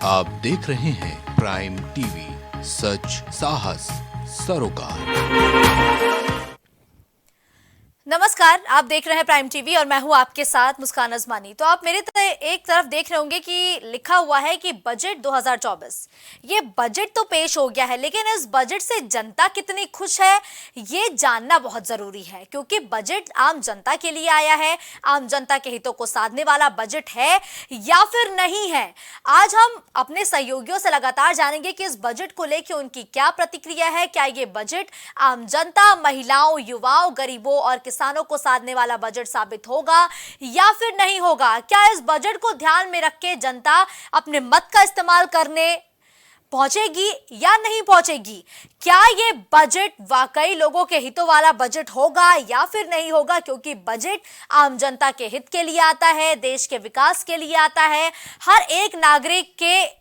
आप देख रहे हैं प्राइम टीवी, सच साहस सरोकार। नमस्कार, आप देख रहे हैं प्राइम टीवी और मैं हूं आपके साथ मुस्कान अजमानी। तो आप मेरे एक तरफ देख रहे होंगे कि लिखा हुआ है कि बजट 2024। ये बजट तो पेश हो गया है, लेकिन इस बजट से जनता कितनी खुश है ये जानना बहुत जरूरी है, क्योंकि बजट आम जनता के लिए आया है। आम जनता के हितों को साधने वाला बजट है या फिर नहीं है। आज हम अपने सहयोगियों से लगातार जानेंगे कि इस बजट को लेकर उनकी क्या प्रतिक्रिया है। क्या ये बजट आम जनता, महिलाओं, युवाओं, गरीबों और किसानों को साधने वाला बजट साबित होगा या फिर नहीं होगा? क्या इस बजट को ध्यान में रख के जनता अपने मत का इस्तेमाल करने पहुंचेगी या नहीं पहुंचेगी? क्या ये बजट वाकई लोगों के हितों वाला बजट होगा या फिर नहीं होगा? क्योंकि बजट आम जनता के हित के लिए आता है, देश के विकास के लिए आता है, हर एक नागरिक के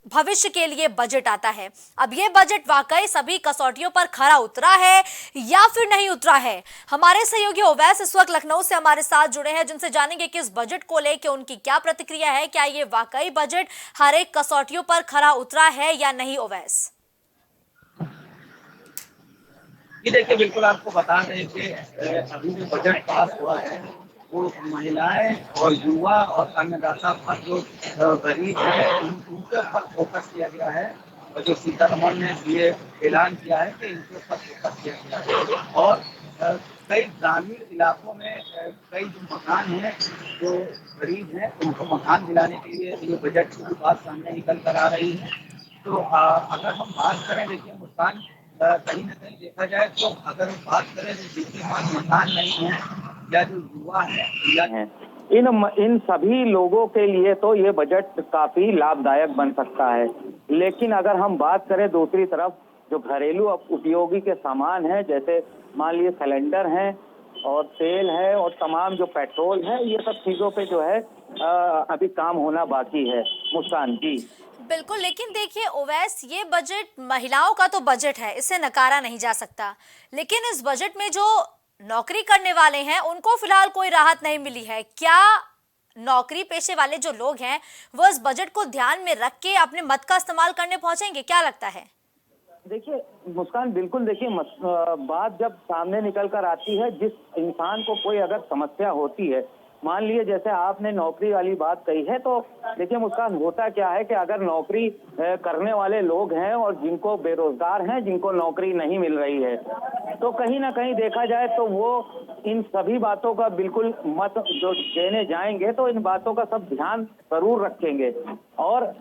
भविष्य के लिए बजट आता है। अब यह बजट वाकई सभी कसौटियों पर खरा उतरा है या फिर नहीं उतरा है? हमारे सहयोगी ओवैस इस वक्त लखनऊ से हमारे साथ जुड़े हैं, जिनसे जानेंगे कि इस बजट को लेकर उनकी क्या प्रतिक्रिया है। क्या ये वाकई बजट हर एक कसौटियों पर खरा उतरा है या नहीं? ओवैस, ये देखिए, बिल्कुल आपको बता दें कि अभी जो बजट पास हुआ है वो महिलाएं और युवा और अन्नदाता पर जो गरीब है उनके ऊपर फोकस किया गया है। और जो सीतारमण ने ये ऐलान किया है कि इनके ऊपर फोकस किया गया है। और कई ग्रामीण इलाकों में कई जो मकान हैं जो गरीब हैं उनको मकान दिलाने के लिए ये बजट की बात सामने निकल कर आ रही है। तो अगर हम बात करें, देखिए मुस्कान, कहीं ना कहीं देखा जाए तो अगर हम बात करें तो जिनके पास मकान नहीं है या जो युवा है या इन सभी लोगों के लिए तो ये बजट काफी लाभदायक बन सकता है। लेकिन अगर हम बात करें दूसरी तरफ, जो घरेलू उपयोगी के सामान हैं, जैसे मान लीजिए सिलेंडर हैं और तेल है और तमाम जो पेट्रोल है, ये सब चीजों पे जो है अभी काम होना बाकी है। मुस्कान जी, बिल्कुल। लेकिन देखिए ओवैस, ये बजट महिलाओं का तो बजट है, इसे नकारा नहीं जा सकता। लेकिन इस बजट में जो नौकरी करने वाले हैं उनको फिलहाल कोई राहत नहीं मिली है। क्या नौकरी पेशे वाले जो लोग हैं वो इस बजट को ध्यान में रख के अपने मत का इस्तेमाल करने पहुंचेंगे? क्या लगता है? देखिए मुस्कान, बिल्कुल देखिए, बात जब सामने निकल कर आती है, जिस इंसान को कोई अगर समस्या होती है, मान लीजिए जैसे आपने नौकरी वाली बात कही है, तो देखिए मुस्कान, होता क्या है कि अगर नौकरी करने वाले लोग हैं और जिनको बेरोजगार हैं, जिनको नौकरी नहीं मिल रही है, तो कहीं ना कहीं देखा जाए तो वो इन सभी बातों का बिल्कुल मत जो देने जाएंगे तो इन बातों का सब ध्यान जरूर रखेंगे। और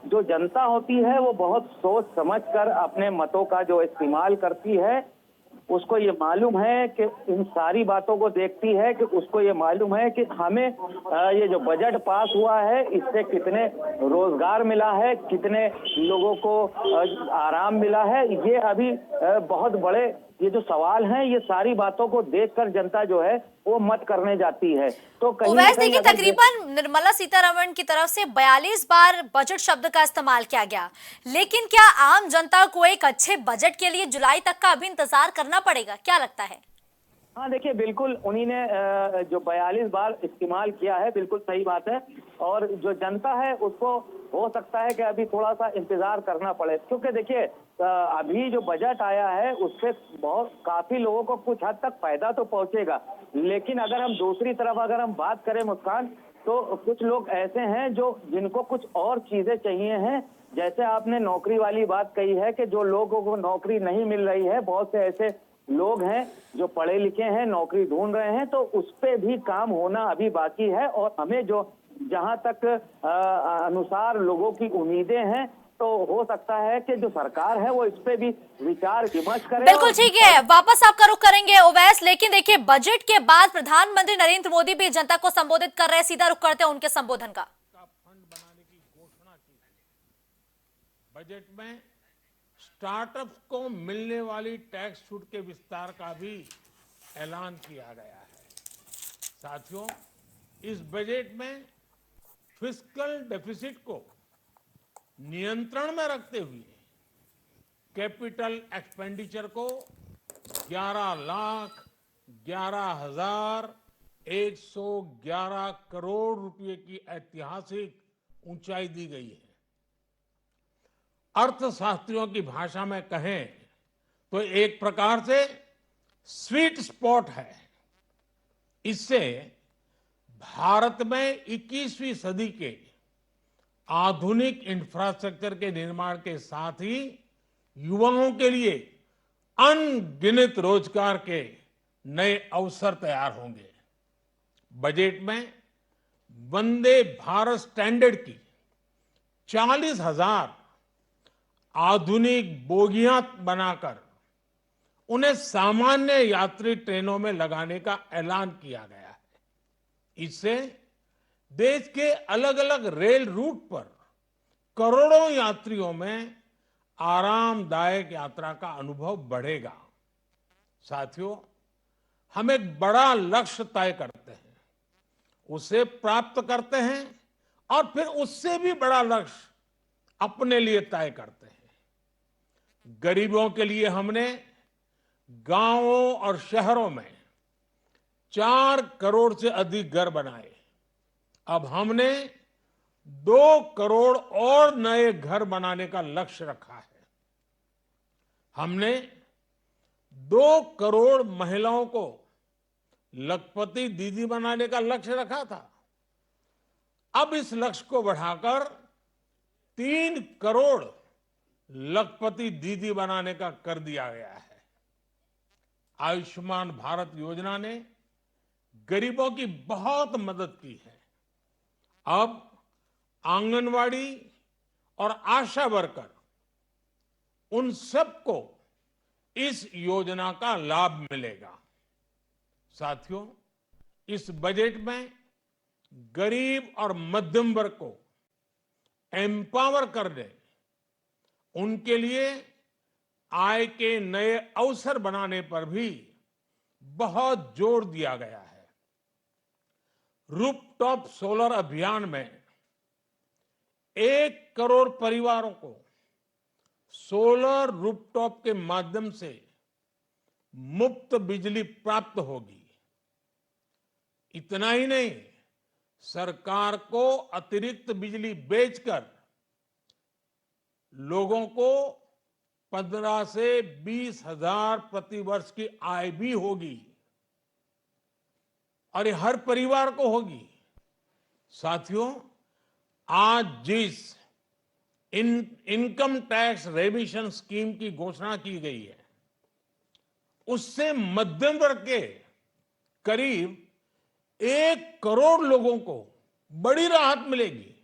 जो जनता होती है वो बहुत सोच समझ कर अपने मतों का जो इस्तेमाल करती है। उसको ये मालूम है कि इन सारी बातों को देखती है कि उसको ये मालूम है कि हमें ये जो बजट पास हुआ है इससे कितने रोजगार मिला है, कितने लोगों को आराम मिला है। ये अभी बहुत बड़े ये जो सवाल हैं, ये सारी बातों को देखकर जनता जो है वो मत करने जाती है। तो कहीं ना ओवैस कहीं देखिए, तकरीबन निर्मला सीतारमण की तरफ से 42 बार बजट शब्द का इस्तेमाल किया गया। लेकिन क्या आम जनता को एक अच्छे बजट के लिए जुलाई तक का अभी इंतजार करना पड़ेगा? क्या लगता है? हाँ देखिए, बिल्कुल उन्हीं ने जो 42 बार इस्तेमाल किया है, बिल्कुल सही बात है। और जो जनता है उसको हो सकता है कि अभी थोड़ा सा इंतजार करना पड़े, क्योंकि देखिए अभी जो बजट आया है उससे बहुत काफी लोगों को कुछ हद तक फायदा तो पहुंचेगा। लेकिन अगर हम दूसरी तरफ अगर हम बात करें मुस्कान, तो कुछ लोग ऐसे हैं जो जिनको कुछ और चीजें चाहिए हैं। जैसे आपने नौकरी वाली बात कही है कि जो लोगों को नौकरी नहीं मिल रही है, बहुत से ऐसे लोग हैं जो पढ़े लिखे हैं, नौकरी ढूंढ रहे हैं, तो उस पे भी काम होना अभी बाकी है। और हमें जो जहां तक अनुसार लोगों की उम्मीदें हैं, तो हो सकता है कि जो सरकार है वो इस पे भी विचार विमर्श करे। बिल्कुल ठीक है, वापस आपका रुख करेंगे ओवैस। लेकिन देखिए, बजट के बाद प्रधानमंत्री नरेंद्र मोदी भी जनता को संबोधित कर रहे हैं। सीधा रुख करते हैं उनके संबोधन का। फंड बनाने की घोषणा की है। बजट में स्टार्टअप्स को मिलने वाली टैक्स छूट के विस्तार का भी ऐलान किया गया है। साथियों, इस बजट में फिस्कल डेफिसिट को नियंत्रण में रखते हुए कैपिटल एक्सपेंडिचर को 11,11,111 करोड़ रुपए की ऐतिहासिक ऊंचाई दी गई है। अर्थशास्त्रियों की भाषा में कहें तो एक प्रकार से स्वीट स्पॉट है। इससे भारत में 21वीं सदी के आधुनिक इंफ्रास्ट्रक्चर के निर्माण के साथ ही युवाओं के लिए अनगिनत रोजगार के नए अवसर तैयार होंगे। बजट में वंदे भारत स्टैंडर्ड की 40,000 आधुनिक बोगियां बनाकर उन्हें सामान्य यात्री ट्रेनों में लगाने का ऐलान किया गया है। इससे देश के अलग अलग रेल रूट पर करोड़ों यात्रियों में आरामदायक यात्रा का अनुभव बढ़ेगा। साथियों, हम एक बड़ा लक्ष्य तय करते हैं, उसे प्राप्त करते हैं और फिर उससे भी बड़ा लक्ष्य अपने लिए तय करते हैं। गरीबों के लिए हमने गांवों और शहरों में 4 करोड़ से अधिक घर बनाए। अब हमने 2 करोड़ और नए घर बनाने का लक्ष्य रखा है। हमने 2 करोड़ महिलाओं को लखपति दीदी बनाने का लक्ष्य रखा था। अब इस लक्ष्य को बढ़ाकर 3 करोड़ लखपति दीदी बनाने का कर दिया गया है। आयुष्मान भारत योजना ने गरीबों की बहुत मदद की है। अब आंगनवाड़ी और आशा वर्कर, उन सबको इस योजना का लाभ मिलेगा। साथियों, इस बजट में गरीब और मध्यम वर्ग को एम्पावर करने, उनके लिए आय के नए अवसर बनाने पर भी बहुत जोर दिया गया है। रूफटॉप सोलर अभियान में 1 करोड़ परिवारों को सोलर रूफटॉप के माध्यम से मुफ्त बिजली प्राप्त होगी। इतना ही नहीं, सरकार को अतिरिक्त बिजली बेचकर लोगों को 15 से 20 हजार प्रति वर्ष की आय भी होगी और ये हर परिवार को होगी। साथियों, आज जिस इनकम टैक्स रेमिशन स्कीम की घोषणा की गई है, उससे मध्यम वर्ग के करीब 1 करोड़ लोगों को बड़ी राहत मिलेगी।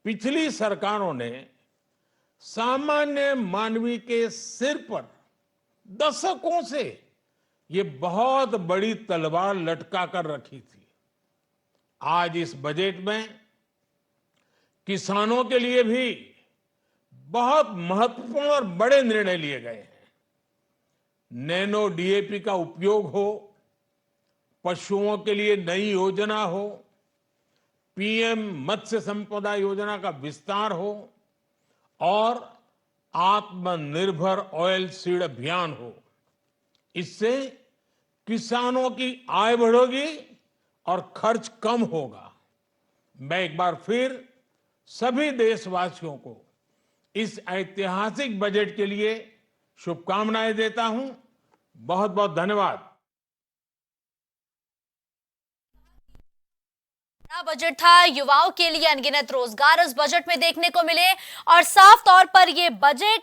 पिछली सरकारों ने सामान्य मानवी के सिर पर दशकों से ये बहुत बड़ी तलवार लटका कर रखी थी। आज इस बजट में किसानों के लिए भी बहुत महत्वपूर्ण और बड़े निर्णय लिए गए हैं। नैनो डीएपी का उपयोग हो, पशुओं के लिए नई योजना हो, पीएम मत्स्य संपदा योजना का विस्तार हो और आत्मनिर्भर ऑयल सीड अभियान हो। इससे किसानों की आय बढ़ेगी और खर्च कम होगा। मैं एक बार फिर सभी देशवासियों को इस ऐतिहासिक बजट के लिए शुभकामनाएं देता हूं। बहुत बहुत धन्यवाद। बजट था, युवाओं के लिए अनगिनत रोजगार इस बजट में देखने को मिले और साफ तौर पर यह बजट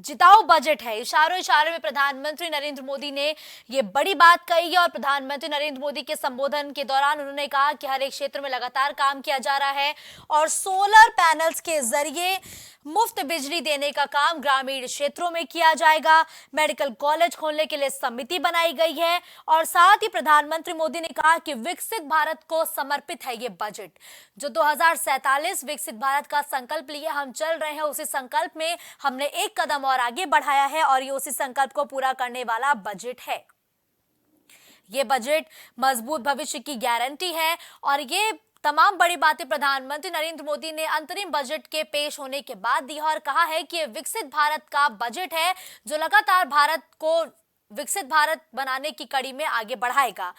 जिताऊ बजट है। इशारों इशारों में प्रधानमंत्री नरेंद्र मोदी ने यह बड़ी बात कही है और प्रधानमंत्री नरेंद्र मोदी के संबोधन के दौरान उन्होंने कहा कि हर एक क्षेत्र में लगातार काम किया जा रहा है और सोलर पैनल्स के जरिए मुफ्त बिजली देने का काम ग्रामीण क्षेत्रों में किया जाएगा। मेडिकल कॉलेज खोलने के लिए समिति बनाई गई है और साथ ही प्रधानमंत्री मोदी ने कहा कि विकसित भारत को समर्पित है ये बजट। जो 2047 विकसित भारत का संकल्प लिए हम चल रहे हैं, उसी संकल्प में हमने एक कदम और आगे बढ़ाया है और ये उसी संकल्प को पूरा करने वाला बजट है। ये बजट मजबूत भविष्य की गारंटी है और ये तमाम बड़ी बातें प्रधानमंत्री नरेंद्र मोदी ने अंतरिम बजट के पेश होने के बाद दी और कहा है कि ये विकसित भारत का बजट है जो लगातार भारत को विकसित भारत बनाने की कड़ी में आगे बढ़ाएगा।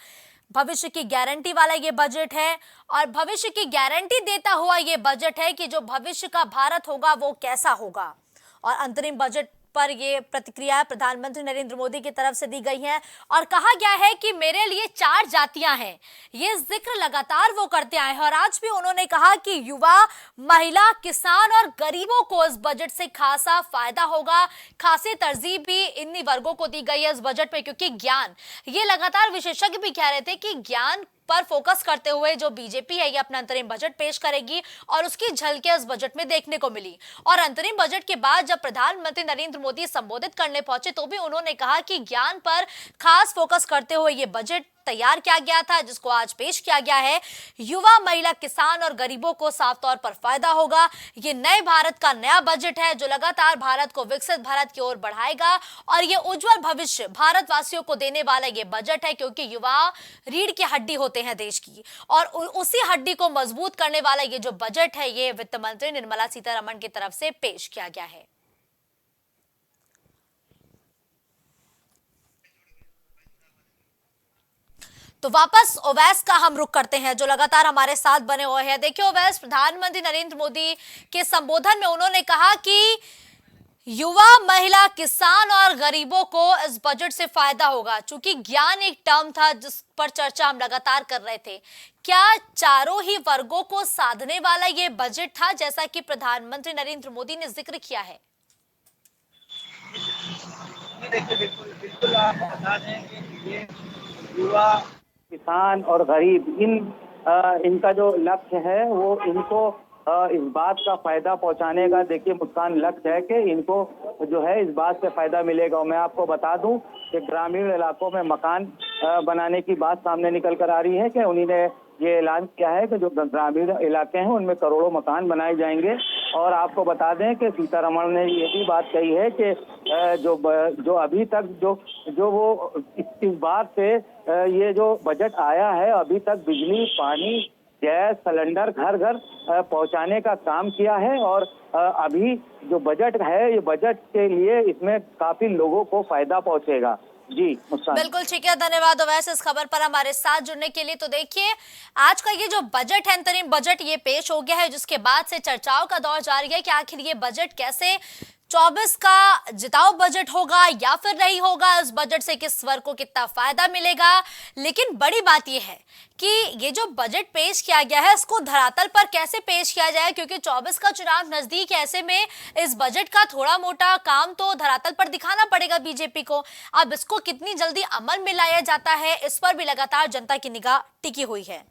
भविष्य की गारंटी वाला ये बजट है और भविष्य की गारंटी देता हुआ ये बजट है कि जो भविष्य का भारत होगा वो कैसा होगा। और अंतरिम बजट पर ये प्रतिक्रिया प्रधानमंत्री नरेंद्र मोदी की तरफ से दी गई है और कहा गया है कि मेरे लिए 4 जातियां हैं। ये जिक्र लगातार वो करते आए हैं और आज भी उन्होंने कहा कि युवा, महिला, किसान और गरीबों को इस बजट से खासा फायदा होगा। खासी तरजीह भी इन्हीं वर्गों को दी गई है इस बजट में, क्योंकि ज्ञान, ये लगातार विशेषज्ञ भी कह रहे थे कि ज्ञान पर फोकस करते हुए जो बीजेपी है ये अपना अंतरिम बजट पेश करेगी और उसकी झलकें इस बजट में देखने को मिली। और अंतरिम बजट के बाद जब प्रधानमंत्री नरेंद्र मोदी संबोधित करने पहुंचे तो भी उन्होंने कहा कि ज्ञान पर खास फोकस करते हुए ये बजट तैयार किया गया था, जिसको आज पेश किया गया है। युवा, महिला, किसान और गरीबों को साफ तौर पर फायदा होगा। ये नए भारत का नया बजट है जो लगातार भारत को विकसित भारत की ओर बढ़ाएगा और ये उज्जवल भविष्य भारतवासियों को देने वाला ये बजट है, क्योंकि युवा रीढ़ की हड्डी होते हैं देश की और उसी हड्डी को मजबूत करने वाला ये जो बजट है ये वित्त मंत्री निर्मला सीतारमण की तरफ से पेश किया गया है। तो वापस ओवैस का हम रुख करते हैं जो लगातार हमारे साथ बने हुए हैं। देखिए ओवैस, प्रधानमंत्री नरेंद्र मोदी के संबोधन में उन्होंने कहा कि युवा, महिला, किसान और गरीबों को इस बजट से फायदा होगा। चूंकि ज्ञान एक टर्म था जिस पर चर्चा हम लगातार कर रहे थे, क्या चारों ही वर्गों को साधने वाला ये बजट था जैसा कि प्रधानमंत्री नरेंद्र मोदी ने जिक्र किया है? देखिए बिल्कुल आप बता दें कि ये युवा, किसान और गरीब इनका जो लक्ष्य है वो इनको इस बात का फायदा पहुंचाने का, देखिए मुस्कान, लक्ष्य है कि इनको जो है इस बात से फायदा मिलेगा। और मैं आपको बता दूं कि ग्रामीण इलाकों में मकान बनाने की बात सामने निकल कर आ रही है कि उन्हीं ने ये ऐलान किया है कि जो ग्रामीण इलाके हैं उनमें करोड़ों मकान बनाए जाएंगे। और आपको बता दें कि सीतारमण ने ये भी बात कही है कि जो अभी तक जो वो इस बात से ये जो बजट आया है, अभी तक बिजली, पानी, गैस सिलेंडर घर घर पहुंचाने का काम किया है। और अभी जो बजट है, ये बजट के लिए इसमें काफी लोगों को फायदा पहुंचेगा। जी मुस्कान। बिल्कुल ठीक है, धन्यवाद ओवैस इस खबर पर हमारे साथ जुड़ने के लिए। तो देखिए आज का ये जो बजट है, अंतरिम बजट, ये पेश हो गया है, जिसके बाद से चर्चाओं का दौर जारी है कि आखिर ये बजट कैसे 24 का जिताऊ बजट होगा या फिर नहीं होगा, इस बजट से किस वर्ग को कितना फायदा मिलेगा। लेकिन बड़ी बात यह है कि ये जो बजट पेश किया गया है इसको धरातल पर कैसे पेश किया जाए, क्योंकि 24 का चुनाव नजदीक है। ऐसे में इस बजट का थोड़ा मोटा काम तो धरातल पर दिखाना पड़ेगा बीजेपी को। अब इसको कितनी जल्दी अमल में लाया जाता है, इस पर भी लगातार जनता की निगाह टिकी हुई है।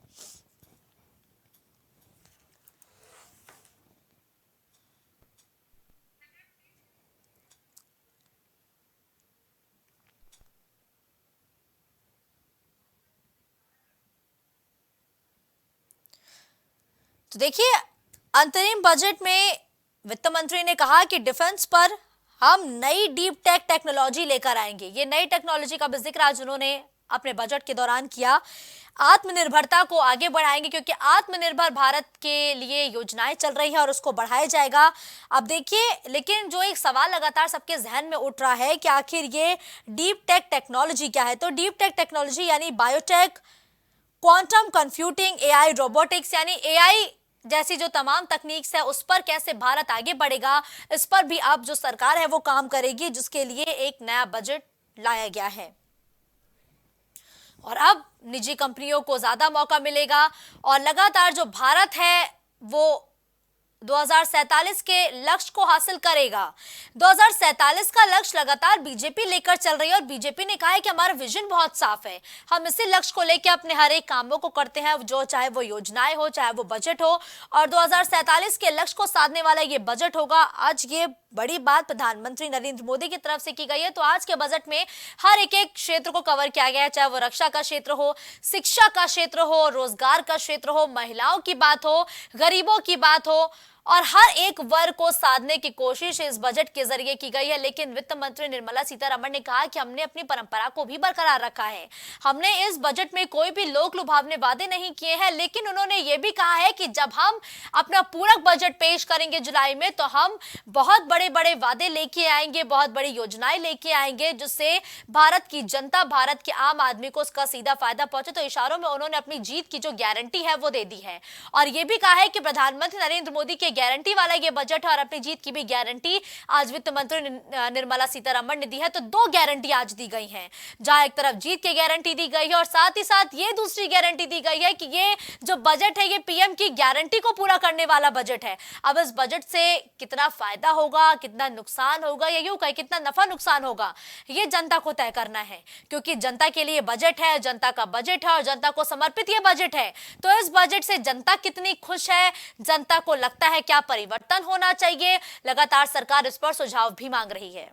तो देखिए अंतरिम बजट में वित्त मंत्री ने कहा कि डिफेंस पर हम नई डीप टेक टेक्नोलॉजी लेकर आएंगे। ये नई टेक्नोलॉजी का भी जिक्र आज उन्होंने अपने बजट के दौरान किया। आत्मनिर्भरता को आगे बढ़ाएंगे, क्योंकि आत्मनिर्भर भारत के लिए योजनाएं चल रही हैं और उसको बढ़ाया जाएगा। अब देखिए, लेकिन जो एक सवाल लगातार सबके जहन में उठ रहा है कि आखिर ये डीप टेक टेक्नोलॉजी क्या है। तो डीप टेक टेक्नोलॉजी यानी biotech, quantum computing, AI, robotics, यानी एआई जैसी जो तमाम तकनीक है उस पर कैसे भारत आगे बढ़ेगा, इस पर भी अब जो सरकार है वो काम करेगी, जिसके लिए एक नया बजट लाया गया है। और अब निजी कंपनियों को ज्यादा मौका मिलेगा और लगातार जो भारत है वो 2047 के लक्ष्य को हासिल करेगा। 2047 का लक्ष्य लगातार बीजेपी लेकर चल रही है और बीजेपी ने कहा है कि हमारा विजन बहुत साफ है, हम इसी लक्ष्य को लेकर अपने हर एक कामों को करते हैं, जो चाहे वो योजनाएं हो, चाहे वो बजट हो, और 2047 के लक्ष्य को साधने वाला ये बजट होगा। आज ये बड़ी बात प्रधानमंत्री नरेंद्र मोदी की तरफ से की गई है। तो आज के बजट में हर एक क्षेत्र को कवर किया गया है, चाहे वो रक्षा का क्षेत्र हो, शिक्षा का क्षेत्र हो, रोजगार का क्षेत्र हो, महिलाओं की बात हो, गरीबों की बात हो और हर एक वर्ग को साधने की कोशिश इस बजट के जरिए की गई है। लेकिन वित्त मंत्री निर्मला सीतारमण ने कहा कि हमने अपनी परंपरा को भी बरकरार रखा है। हमने इस बजट में कोई भी लोक लुभावने वादे नहीं किए हैं, लेकिन उन्होंने ये भी कहा है कि जब हम अपना पूरक बजट पेश करेंगे जुलाई में, तो हम बहुत बड़े बड़े वादे लेके आएंगे, बहुत बड़ी योजनाएं लेके आएंगे, जिससे भारत की जनता, भारत के आम आदमी को उसका सीधा फायदा पहुंचे। तो इशारों में उन्होंने अपनी जीत की जो गारंटी है वो दे दी है और ये भी कहा है कि प्रधानमंत्री नरेंद्र मोदी के गारंटी वाला ये बजट है और अपनी जीत की भी गारंटी आज वित्त मंत्री निर्मला सीतारमण ने दी है। तो दो गारंटी आज दी गई हैं, जहां एक तरफ जीत की गारंटी दी गई है और साथ ही साथ ये दूसरी गारंटी दी गई है कि ये जो बजट है ये पीएम की गारंटी को पूरा करने वाला बजट है। अब इस बजट से कितना फायदा होगा, कितना नुकसान होगा, या यूं कहें कितना नफा नुकसान होगा, ये जनता को तय करना है, क्योंकि जनता के लिए बजट है, जनता का बजट है और जनता को समर्पित ये बजट है। तो इस बजट से जनता कितनी खुश है, जनता को लगता है क्या परिवर्तन होना चाहिए, लगातार सरकार इस पर सुझाव भी मांग रही है।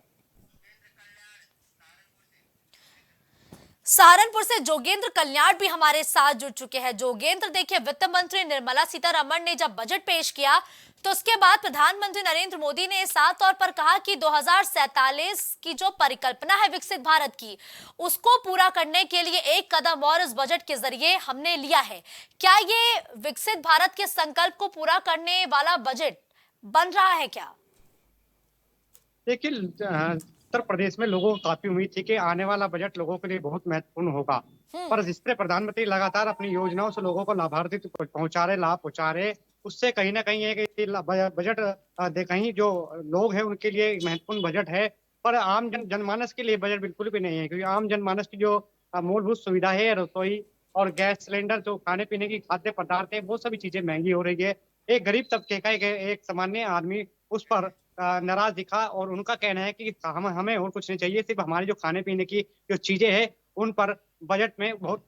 सहारनपुर से जोगेंद्र कल्याण भी हमारे साथ जुड़ चुके हैं। जोगेंद्र, देखिए, वित्त मंत्री निर्मला सीतारमण ने जब बजट पेश किया तो उसके बाद प्रधानमंत्री नरेंद्र मोदी ने साफ तौर पर कहा कि 2047 की जो परिकल्पना है विकसित भारत की, उसको पूरा करने के लिए एक कदम और इस बजट के जरिए हमने लिया है। क्या ये विकसित भारत के संकल्प को पूरा करने वाला बजट बन रहा है क्या? देखिए, उत्तर प्रदेश में लोगों को काफी उम्मीद थी कि आने वाला बजट लोगों के लिए बहुत महत्वपूर्ण होगा, पर जिससे प्रधानमंत्री लगातार अपनी योजनाओं से लोगों को लाभार्थी पहुंचा रहे, लाभ पहुंचा रहे, उससे कहीं ना कहीं एक बजट कहीं जो लोग हैं उनके लिए एक महत्वपूर्ण बजट है, पर आम जनमानस के लिए बजट बिल्कुल भी नहीं है। क्योंकि आम जनमानस की जो मूलभूत सुविधा है, रसोई और गैस सिलेंडर, जो खाने पीने की खाद्य पदार्थ है, वो सभी चीजें महंगी हो रही है। एक गरीब तबके का एक सामान्य आदमी उस पर नाराज दिखा और उनका कहना है कि हमें और कुछ नहीं चाहिए, सिर्फ हमारी जो खाने पीने की जो चीजें हैं उन पर बजट में बहुत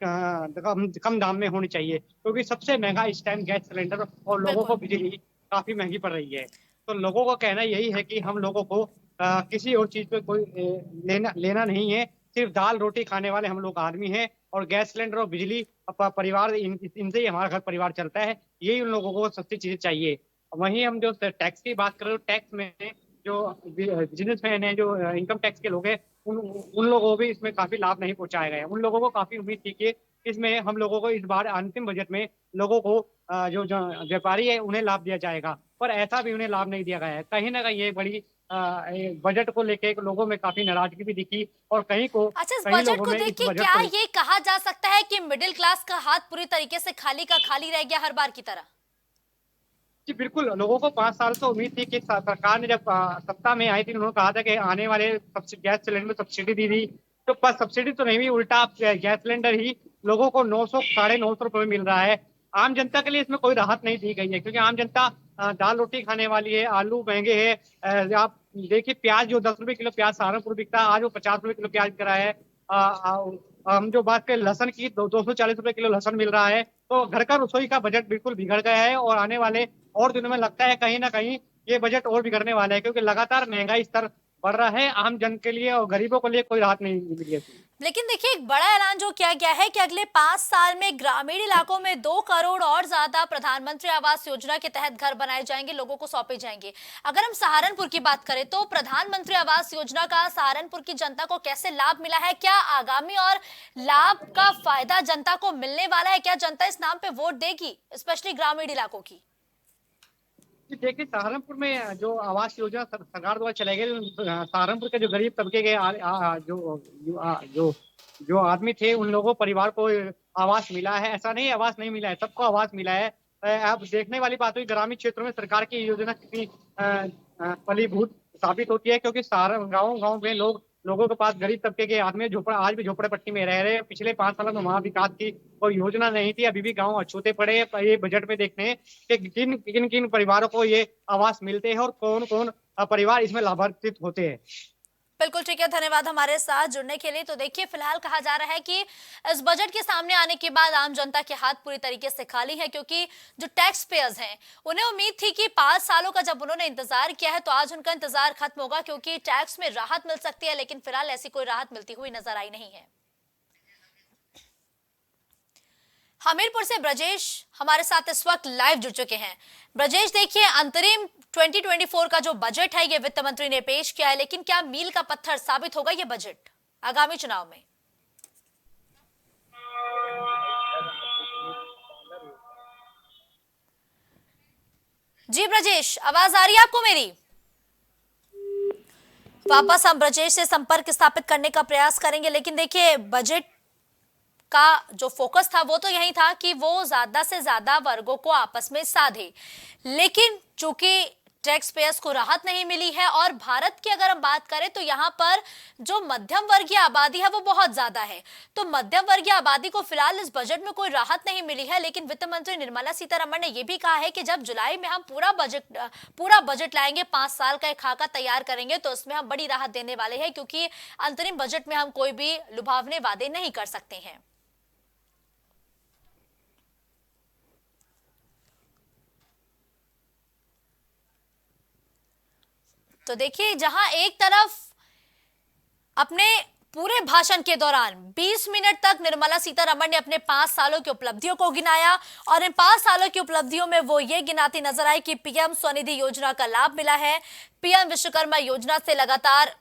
कम दाम में होनी चाहिए, क्योंकि सबसे महंगा इस टाइम गैस सिलेंडर और लोगों को बिजली काफी महंगी पड़ रही है। तो लोगों का कहना यही है कि हम लोगों को किसी और चीज पे कोई लेना नहीं है, सिर्फ दाल रोटी खाने वाले हम लोग आदमी हैं और गैस सिलेंडर और बिजली परिवार इनसे ही हमारा घर परिवार चलता है, यही उन लोगों को सस्ती चीजें चाहिए। वहीं हम जो टैक्स की बात करें, टैक्स में जो बिजनेसमैन है, जो इनकम टैक्स के लोग हैं, उन लोगों को भी इसमें काफी लाभ नहीं पहुंचाया गया। उन लोगों को काफी उम्मीद थी कि इसमें हम लोगों को इस बार अंतिम बजट में लोगों को जो व्यापारी है उन्हें लाभ दिया जाएगा, पर ऐसा भी उन्हें लाभ नहीं दिया गया है। कहीं ना कहीं ये बड़ी बजट को लेके लोगों में काफी नाराजगी भी दिखी और कहीं को अच्छा, इस बजट को देख के क्या ये कहा जा सकता है कि मिडिल क्लास का हाथ पूरी तरीके से खाली का खाली रह गया हर बार की तरह? जी बिल्कुल, लोगों को 5 साल से उम्मीद थी कि सरकार ने जब सत्ता में आई थी, उन्होंने कहा था कि आने वाले गैस सिलेंडर में सब्सिडी दी थी, तो पर सब्सिडी तो नहीं हुई, उल्टा गैस सिलेंडर ही लोगों को 900 950 रुपए में मिल रहा है। आम जनता के लिए इसमें कोई राहत नहीं दी गई है, क्योंकि आम जनता दाल रोटी खाने वाली है, आलू महंगे है। आप देखिए, प्याज जो 10 रुपए किलो प्याज सहारनपुर बिकता है, आज वो 50 रुपए किलो प्याज बिक रहा है। हम जो बात करें लहसन की, 240 रुपए किलो लहसन मिल रहा है। तो घर का रसोई का बजट बिल्कुल बिगड़ गया है और आने वाले और दिनों में लगता है कहीं ना कहीं ये बजट और बिगड़ने वाला है, क्योंकि लगातार महंगाई स्तर बढ़ रहा है। आम जन के लिए और गरीबों के लिए कोई राहत नहीं मिली है। लेकिन देखिए, एक बड़ा ऐलान जो किया गया है कि अगले 5 साल में ग्रामीण इलाकों में 2 करोड़ और ज्यादा प्रधानमंत्री आवास योजना के तहत घर बनाए जाएंगे, लोगों को सौंपे जाएंगे। अगर हम सहारनपुर की बात करें तो प्रधानमंत्री आवास योजना का सहारनपुर की जनता को कैसे लाभ मिला है, क्या आगामी और लाभ का फायदा जनता को मिलने वाला है, क्या जनता इस नाम पे वोट देगी, स्पेशली ग्रामीण इलाकों की? देखिए, सहारनपुर में जो आवास योजना सरकार द्वारा चलाई गई, सहारनपुर के जो गरीब तबके के जो आदमी थे, उन लोगों परिवार को आवास मिला है। ऐसा नहीं आवास नहीं मिला है, सबको आवास मिला है। अब देखने वाली बात हुई ग्रामीण क्षेत्रों में सरकार की योजना कितनी फलीभूत साबित होती है, क्योंकि गाँव में लोगों के पास गरीब तबके के आदमी आज भी झोपड़पट्टी में रह रहे हैं। पिछले 5 सालों में वहाँ विकास की कोई योजना नहीं थी, अभी भी गांव अछूते पड़े हैं। ये बजट में देखते हैं कि किन परिवारों को ये आवास मिलते हैं और कौन कौन परिवार इसमें लाभान्वित होते हैं। बिल्कुल ठीक है, धन्यवाद हमारे साथ जुड़ने के लिए। तो देखिए, फिलहाल कहा जा रहा है कि इस बजट के सामने आने के बाद आम जनता के हाथ पूरी तरीके से खाली है, क्योंकि जो टैक्स पेयर्स हैं उन्हें उम्मीद थी कि 5 सालों का जब उन्होंने इंतजार किया है तो आज उनका इंतजार खत्म होगा, क्योंकि टैक्स में राहत मिल सकती है। लेकिन फिलहाल ऐसी कोई राहत मिलती हुई नजर आई नहीं है। हमीरपुर से ब्रजेश हमारे साथ इस वक्त लाइव जुड़ चुके हैं। ब्रजेश, देखिए, अंतरिम 2024 का जो बजट है ये वित्त मंत्री ने पेश किया है, लेकिन क्या मील का पत्थर साबित होगा ये बजट आगामी चुनाव में? जी ब्रजेश, आवाज आ रही है आपको मेरी? वापस हम ब्रजेश से संपर्क स्थापित करने का प्रयास करेंगे, लेकिन देखिए, बजट का जो फोकस था वो तो यही था कि वो ज्यादा से ज्यादा वर्गों को आपस में साधे, लेकिन चूंकि टैक्स पेयर्स को राहत नहीं मिली है और भारत की अगर हम बात करें तो यहाँ पर जो मध्यम वर्गीय आबादी है वो बहुत ज्यादा है, तो मध्यम वर्गीय आबादी को फिलहाल इस बजट में कोई राहत नहीं मिली है। लेकिन वित्त मंत्री निर्मला सीतारमण ने यह भी कहा है कि जब जुलाई में हम पूरा बजट लाएंगे, 5 साल का एक खाका तैयार करेंगे, तो उसमें हम बड़ी राहत देने वाले हैं, क्योंकि अंतरिम बजट में हम कोई भी लुभावने वादे नहीं कर सकते हैं। तो देखिए, जहां एक तरफ अपने पूरे भाषण के दौरान 20 मिनट तक निर्मला सीतारमण ने अपने 5 सालों की उपलब्धियों को गिनाया, और इन 5 सालों की उपलब्धियों में वो ये गिनाती नजर आई कि पीएम स्वनिधि योजना का लाभ मिला है, पीएम विश्वकर्मा योजना से लगातार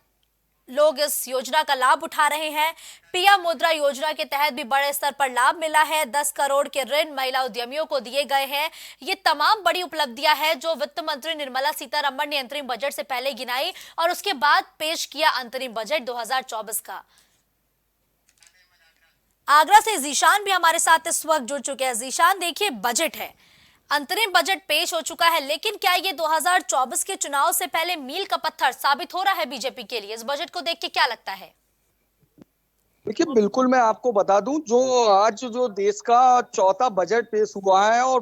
लोग इस योजना का लाभ उठा रहे हैं, पीएम मुद्रा योजना के तहत भी बड़े स्तर पर लाभ मिला है, 10 करोड़ के ऋण महिला उद्यमियों को दिए गए हैं। ये तमाम बड़ी उपलब्धियां हैं जो वित्त मंत्री निर्मला सीतारमण ने अंतरिम बजट से पहले गिनाई और उसके बाद पेश किया अंतरिम बजट 2024 का। आगरा से जीशान भी हमारे साथ इस वक्त जुड़ चुके हैं। जीशान, देखिए, बजट है, अंतरिम बजट पेश हो चुका है, लेकिन क्या ये 2024 के चुनाव से पहले मील का पत्थर साबित हो रहा है बीजेपी के लिए? इस बजट को देख के क्या लगता है? देखिए, बिल्कुल मैं आपको बता दूं, जो आज जो देश का चौथा बजट पेश हुआ है और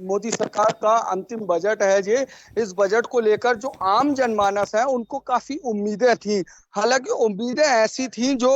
मोदी सरकार का अंतिम बजट है, ये इस बजट को लेकर जो आम जनमानस है उनको काफी उम्मीदें थी। हालांकि उम्मीदें ऐसी थी जो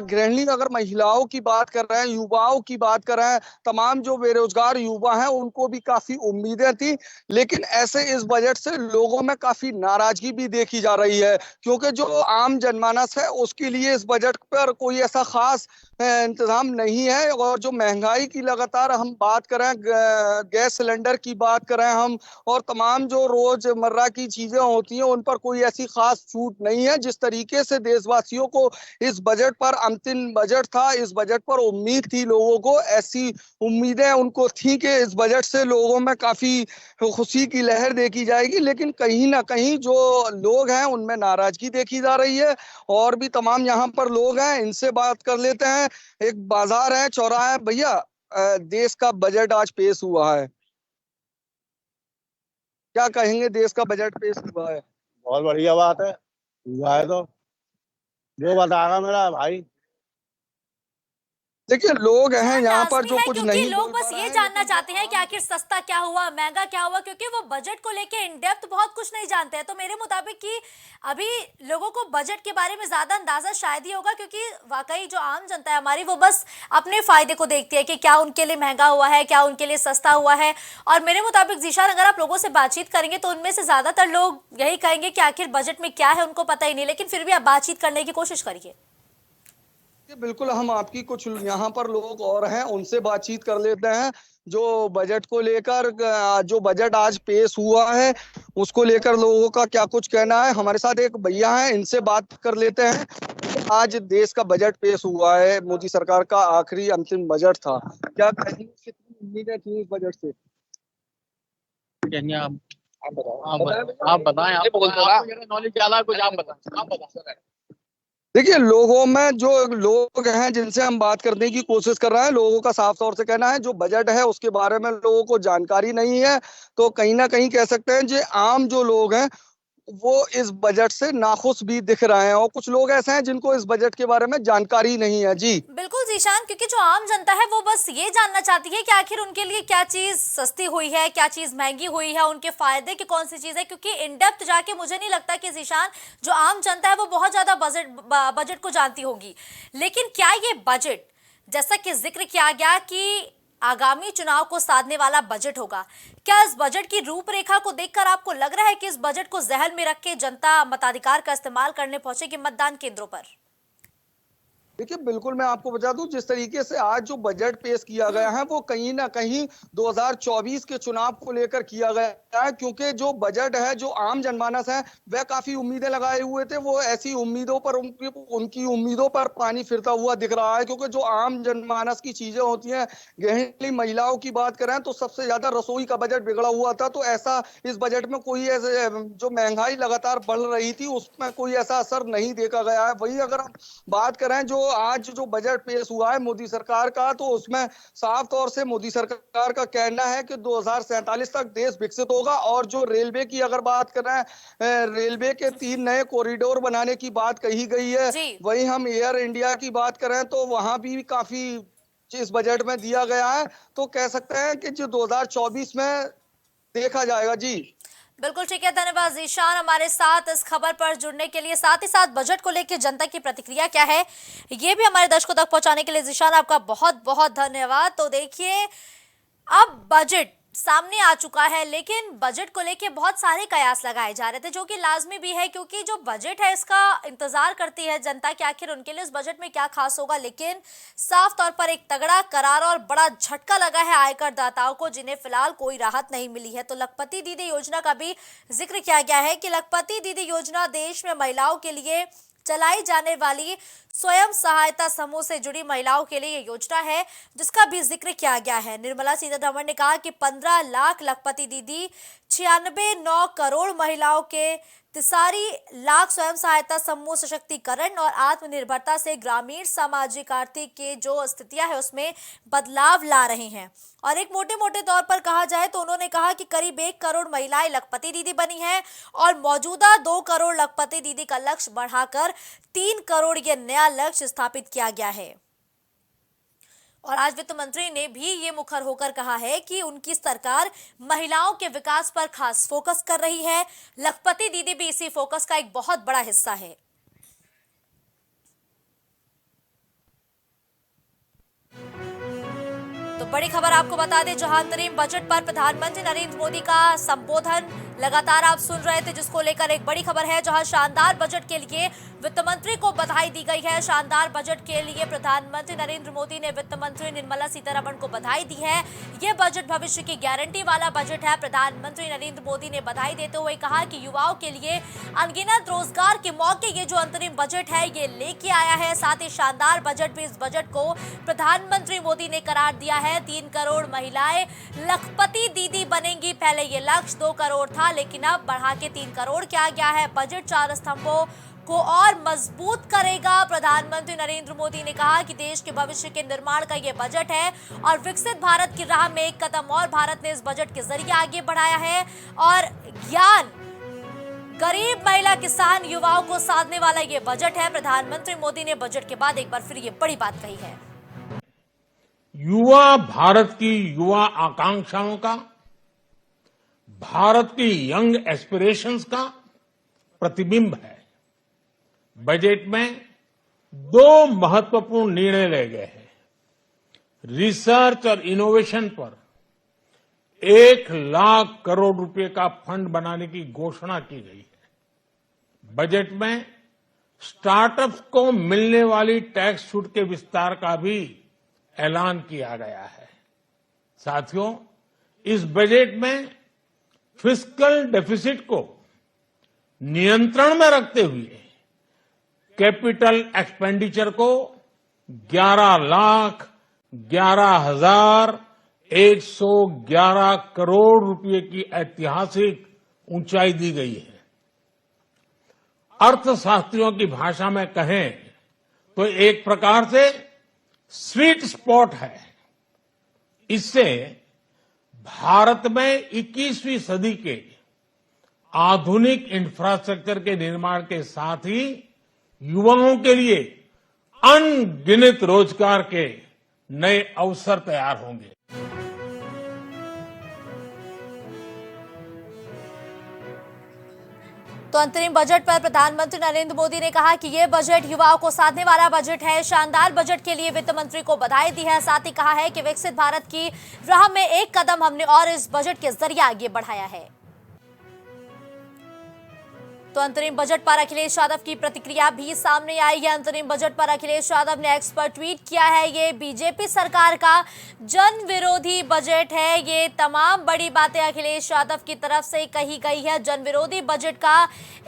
गृहिणी, अगर महिलाओं की बात कर रहे हैं, युवाओं की बात कर रहे हैं, तमाम जो बेरोजगार युवा हैं उनको भी काफी उम्मीदें थी, लेकिन ऐसे इस बजट से लोगों में काफी नाराजगी भी देखी जा रही है, क्योंकि जो आम जनमानस है उसके लिए इस बजट पर कोई ऐसा खास इंतजाम नहीं है। और जो महंगाई की लगातार हम बात करें, गैस सिलेंडर की बात करें हम, और तमाम जो रोजमर्रा की चीजें होती हैं उन पर कोई ऐसी खास छूट नहीं है। जिस तरीके से देशवासियों को इस बजट पर, अंतिम बजट था, इस बजट पर उम्मीद थी लोगों को, ऐसी उम्मीदें उनको थी कि इस बजट से लोगों में काफी खुशी की लहर देखी जाएगी, लेकिन कहीं ना कहीं जो लोग हैं उनमें नाराजगी देखी जा रही है। और भी तमाम यहाँ पर लोग हैं, इनसे बात कर लेते हैं। एक बाजार है, चौराहा है। भैया, देश का बजट आज पेश हुआ है, क्या कहेंगे? देश का बजट पेश हुआ है, बहुत बढ़िया बात है। हुआ है तो जो बताएगा मेरा भाई। देखिए, लोग हैं यहाँ पर जो कुछ क्योंकि नहीं लोग बस ये जानना चाहते हैं कि आखिर सस्ता क्या हुआ, महंगा क्या हुआ, क्योंकि वो बजट को लेके इन डेप्थ बहुत कुछ नहीं जानते हैं। तो मेरे मुताबिक कि अभी लोगों को बजट के बारे में ज्यादा अंदाजा शायद ही होगा, क्योंकि वाकई जो आम जनता है हमारी, वो बस अपने फायदे को देखती है कि क्या उनके लिए महंगा हुआ है, क्या उनके लिए सस्ता हुआ है। और मेरे मुताबिक जीशान, अगर आप लोगों से बातचीत करेंगे तो उनमें से ज्यादातर लोग यही कहेंगे कि आखिर बजट में क्या है उनको पता ही नहीं, लेकिन फिर भी आप बातचीत करने की कोशिश करिए। बिल्कुल, हम आपकी कुछ यहाँ पर लोग और हैं, उनसे बातचीत कर लेते हैं। जो बजट को लेकर, जो बजट आज पेश हुआ है उसको लेकर लोगों का क्या कुछ कहना है। हमारे साथ एक भैया हैं, इनसे बात कर लेते हैं। आज देश का बजट पेश हुआ है, मोदी सरकार का आखिरी अंतिम बजट था, क्या कहेंगे, कितनी उम्मीदें थी इस बजट से? आप बताएं, आपको नॉलेज ज्यादा कुछ आप बताएं। देखिए, लोगों में जो लोग हैं जिनसे हम बात करने की कोशिश कर रहे हैं, लोगों का साफ तौर से कहना है जो बजट है उसके बारे में लोगों को जानकारी नहीं है। तो कहीं ना कहीं कह सकते हैं जो आम जो लोग हैं वो इस बजट से नाखुश भी दिख रहे हैं, और कुछ लोग ऐसे हैं जिनको इस बजट के बारे में जानकारी नहीं है। जी बिल्कुल जीशान, क्योंकि जो आम जनता है वो बस ये जानना चाहती है कि आखिर उनके लिए क्या चीज सस्ती हुई है, क्या चीज महंगी हुई है, उनके फायदे की कौन सी चीज है। क्योंकि इन डेप्थ जाके मुझे नहीं लगता कि जीशान, जो आम जनता है वो बहुत ज्यादा बजट को जानती होगी। लेकिन क्या ये बजट, जैसा कि जिक्र किया गया कि आगामी चुनाव को साधने वाला बजट होगा, क्या इस बजट की रूपरेखा को देखकर आपको लग रहा है कि इस बजट को जहन में रख के जनता मताधिकार का इस्तेमाल करने पहुंचेगी मतदान केंद्रों पर? देखिए बिल्कुल मैं आपको बता दूं, जिस तरीके से आज जो बजट पेश किया गया है वो कहीं ना कहीं 2024 के चुनाव को लेकर किया गया है, क्योंकि जो बजट है, जो आम जनमानस है, वह काफी उम्मीदें लगाए हुए थे। वो ऐसी उम्मीदों पर उनकी उम्मीदों पर पानी फिरता हुआ दिख रहा है, क्योंकि जो आम जनमानस की चीजें होती हैं, गृहिणी महिलाओं की बात करें तो सबसे ज्यादा रसोई का बजट बिगड़ा हुआ था। तो ऐसा इस बजट में कोई ऐसे जो महंगाई लगातार बढ़ रही थी उसमें कोई ऐसा असर नहीं देखा गया है। वही अगर हम बात करें जो आज जो बजट पेश हुआ है मोदी सरकार का, तो उसमें साफ तौर से मोदी सरकार का कहना है कि 2047 तक देश विकसित होगा। और जो रेलवे की अगर बात करें, रेलवे के 3 नए कॉरिडोर बनाने की बात कही गई है। वहीं हम एयर इंडिया की बात करें तो वहां भी काफी इस बजट में दिया गया है। तो कह सकते हैं कि जो 2024 में देखा जाएगा। जी बिल्कुल ठीक है, धन्यवाद जीशान हमारे साथ इस खबर पर जुड़ने के लिए। साथ ही साथ बजट को लेकर जनता की प्रतिक्रिया क्या है ये भी हमारे दर्शकों तक पहुंचाने के लिए जीशान आपका बहुत बहुत धन्यवाद। तो देखिए, अब बजट सामने आ चुका है, लेकिन बजट को लेके बहुत सारे कयास लगाए जा रहे थे, जो कि लाजमी भी है, क्योंकि जो बजट है इसका इंतजार करती है जनता कि आखिर उनके लिए इस बजट में क्या खास होगा। लेकिन साफ तौर पर एक तगड़ा, करारा और बड़ा झटका लगा है आयकर दाताओं को, जिन्हें फिलहाल कोई राहत नहीं मिली है। तो लखपति दीदी योजना का भी जिक्र किया गया है कि लखपति दीदी योजना देश में महिलाओं के लिए चलाई जाने वाली स्वयं सहायता समूह से जुड़ी महिलाओं के लिए ये योजना है, जिसका भी जिक्र किया गया है। निर्मला सीतारमण ने कहा कि 15 लाख लखपति दीदी, 96 करोड़ महिलाओं के 43 लाख स्वयं सहायता समूह सशक्तिकरण और आत्मनिर्भरता से ग्रामीण सामाजिक आर्थिक के जो स्थितियां है उसमें बदलाव ला रहे हैं। और एक मोटे मोटे तौर पर कहा जाए तो उन्होंने कहा कि करीब 1 करोड़ महिलाएं लखपति दीदी बनी हैं और मौजूदा 2 करोड़ लखपति दीदी का लक्ष्य बढ़ाकर 3 करोड़ ये नया लक्ष्य स्थापित किया गया है। और आज वित्त मंत्री ने भी ये मुखर होकर कहा है कि उनकी सरकार महिलाओं के विकास पर खास फोकस कर रही है। लखपति दीदी भी इसी फोकस का एक बहुत बड़ा हिस्सा है। तो बड़ी खबर आपको बता दें, जहां अंतरिम बजट पर प्रधानमंत्री नरेंद्र मोदी का संबोधन लगातार आप सुन रहे थे, जिसको लेकर एक बड़ी खबर है, जहां शानदार बजट के लिए वित्त मंत्री को बधाई दी गई है। शानदार बजट के लिए प्रधानमंत्री नरेंद्र मोदी ने वित्त मंत्री निर्मला सीतारमण को बधाई दी है। यह बजट भविष्य की गारंटी वाला बजट है। प्रधानमंत्री नरेंद्र मोदी ने बधाई देते हुए कहा कि युवाओं के लिए अनगिनत रोजगार के मौके ये जो अंतरिम बजट है ये लेके आया है। साथ ही शानदार बजट भी, इस बजट को प्रधानमंत्री मोदी ने करार दिया है। 3 करोड़ महिलाएं लखपति दीदी बनेंगी। पहले ये लक्ष्य 2 करोड़ था, लेकिन अब बढ़ा के 3 करोड़ किया गया है। बजट 4 स्तंभों को और मजबूत करेगा। प्रधानमंत्री नरेंद्र मोदी ने कहा कि देश के भविष्य के निर्माण का ये बजट है और विकसित भारत की राह में एक कदम और भारत ने इस बजट के जरिए आगे बढ़ाया है। और ज्ञान, गरीब, महिला, किसान, युवाओं को साधने वाला ये बजट है। प्रधानमंत्री मोदी ने बजट के बाद एक बार फिर ये बड़ी बात कही है। युवा भारत की युवा आकांक्षाओं का, भारत की यंग एस्पिरेशंस का प्रतिबिंब है। बजट में 2 महत्वपूर्ण निर्णय लिए गए हैं। रिसर्च और इनोवेशन पर 1 लाख करोड़ रुपए का फंड बनाने की घोषणा की गई है। बजट में स्टार्टअप्स को मिलने वाली टैक्स छूट के विस्तार का भी ऐलान किया गया है। साथियों, इस बजट में फिस्कल डेफिसिट को नियंत्रण में रखते हुए कैपिटल एक्सपेंडिचर को 11,11,111 करोड़ रुपए की ऐतिहासिक ऊंचाई दी गई है। अर्थशास्त्रियों की भाषा में कहें तो एक प्रकार से स्वीट स्पॉट है। इससे भारत में 21वीं सदी के आधुनिक इंफ्रास्ट्रक्चर के निर्माण के साथ ही युवाओं के लिए अनगिनत रोजगार के नए अवसर तैयार होंगे। तो अंतरिम बजट पर प्रधानमंत्री नरेंद्र मोदी ने कहा कि यह बजट युवाओं को साधने वाला बजट है। शानदार बजट के लिए वित्त मंत्री को बधाई दी है। साथ ही कहा है कि विकसित भारत की राह में एक कदम हमने और इस बजट के जरिए आगे बढ़ाया है। तो अंतरिम बजट पर अखिलेश यादव की प्रतिक्रिया भी सामने आई है। अंतरिम बजट पर अखिलेश यादव ने एक्स पर ट्वीट किया है, ये बीजेपी सरकार का जन विरोधी बजट है। ये तमाम बड़ी बातें अखिलेश यादव की तरफ से कही गई है। जन विरोधी बजट का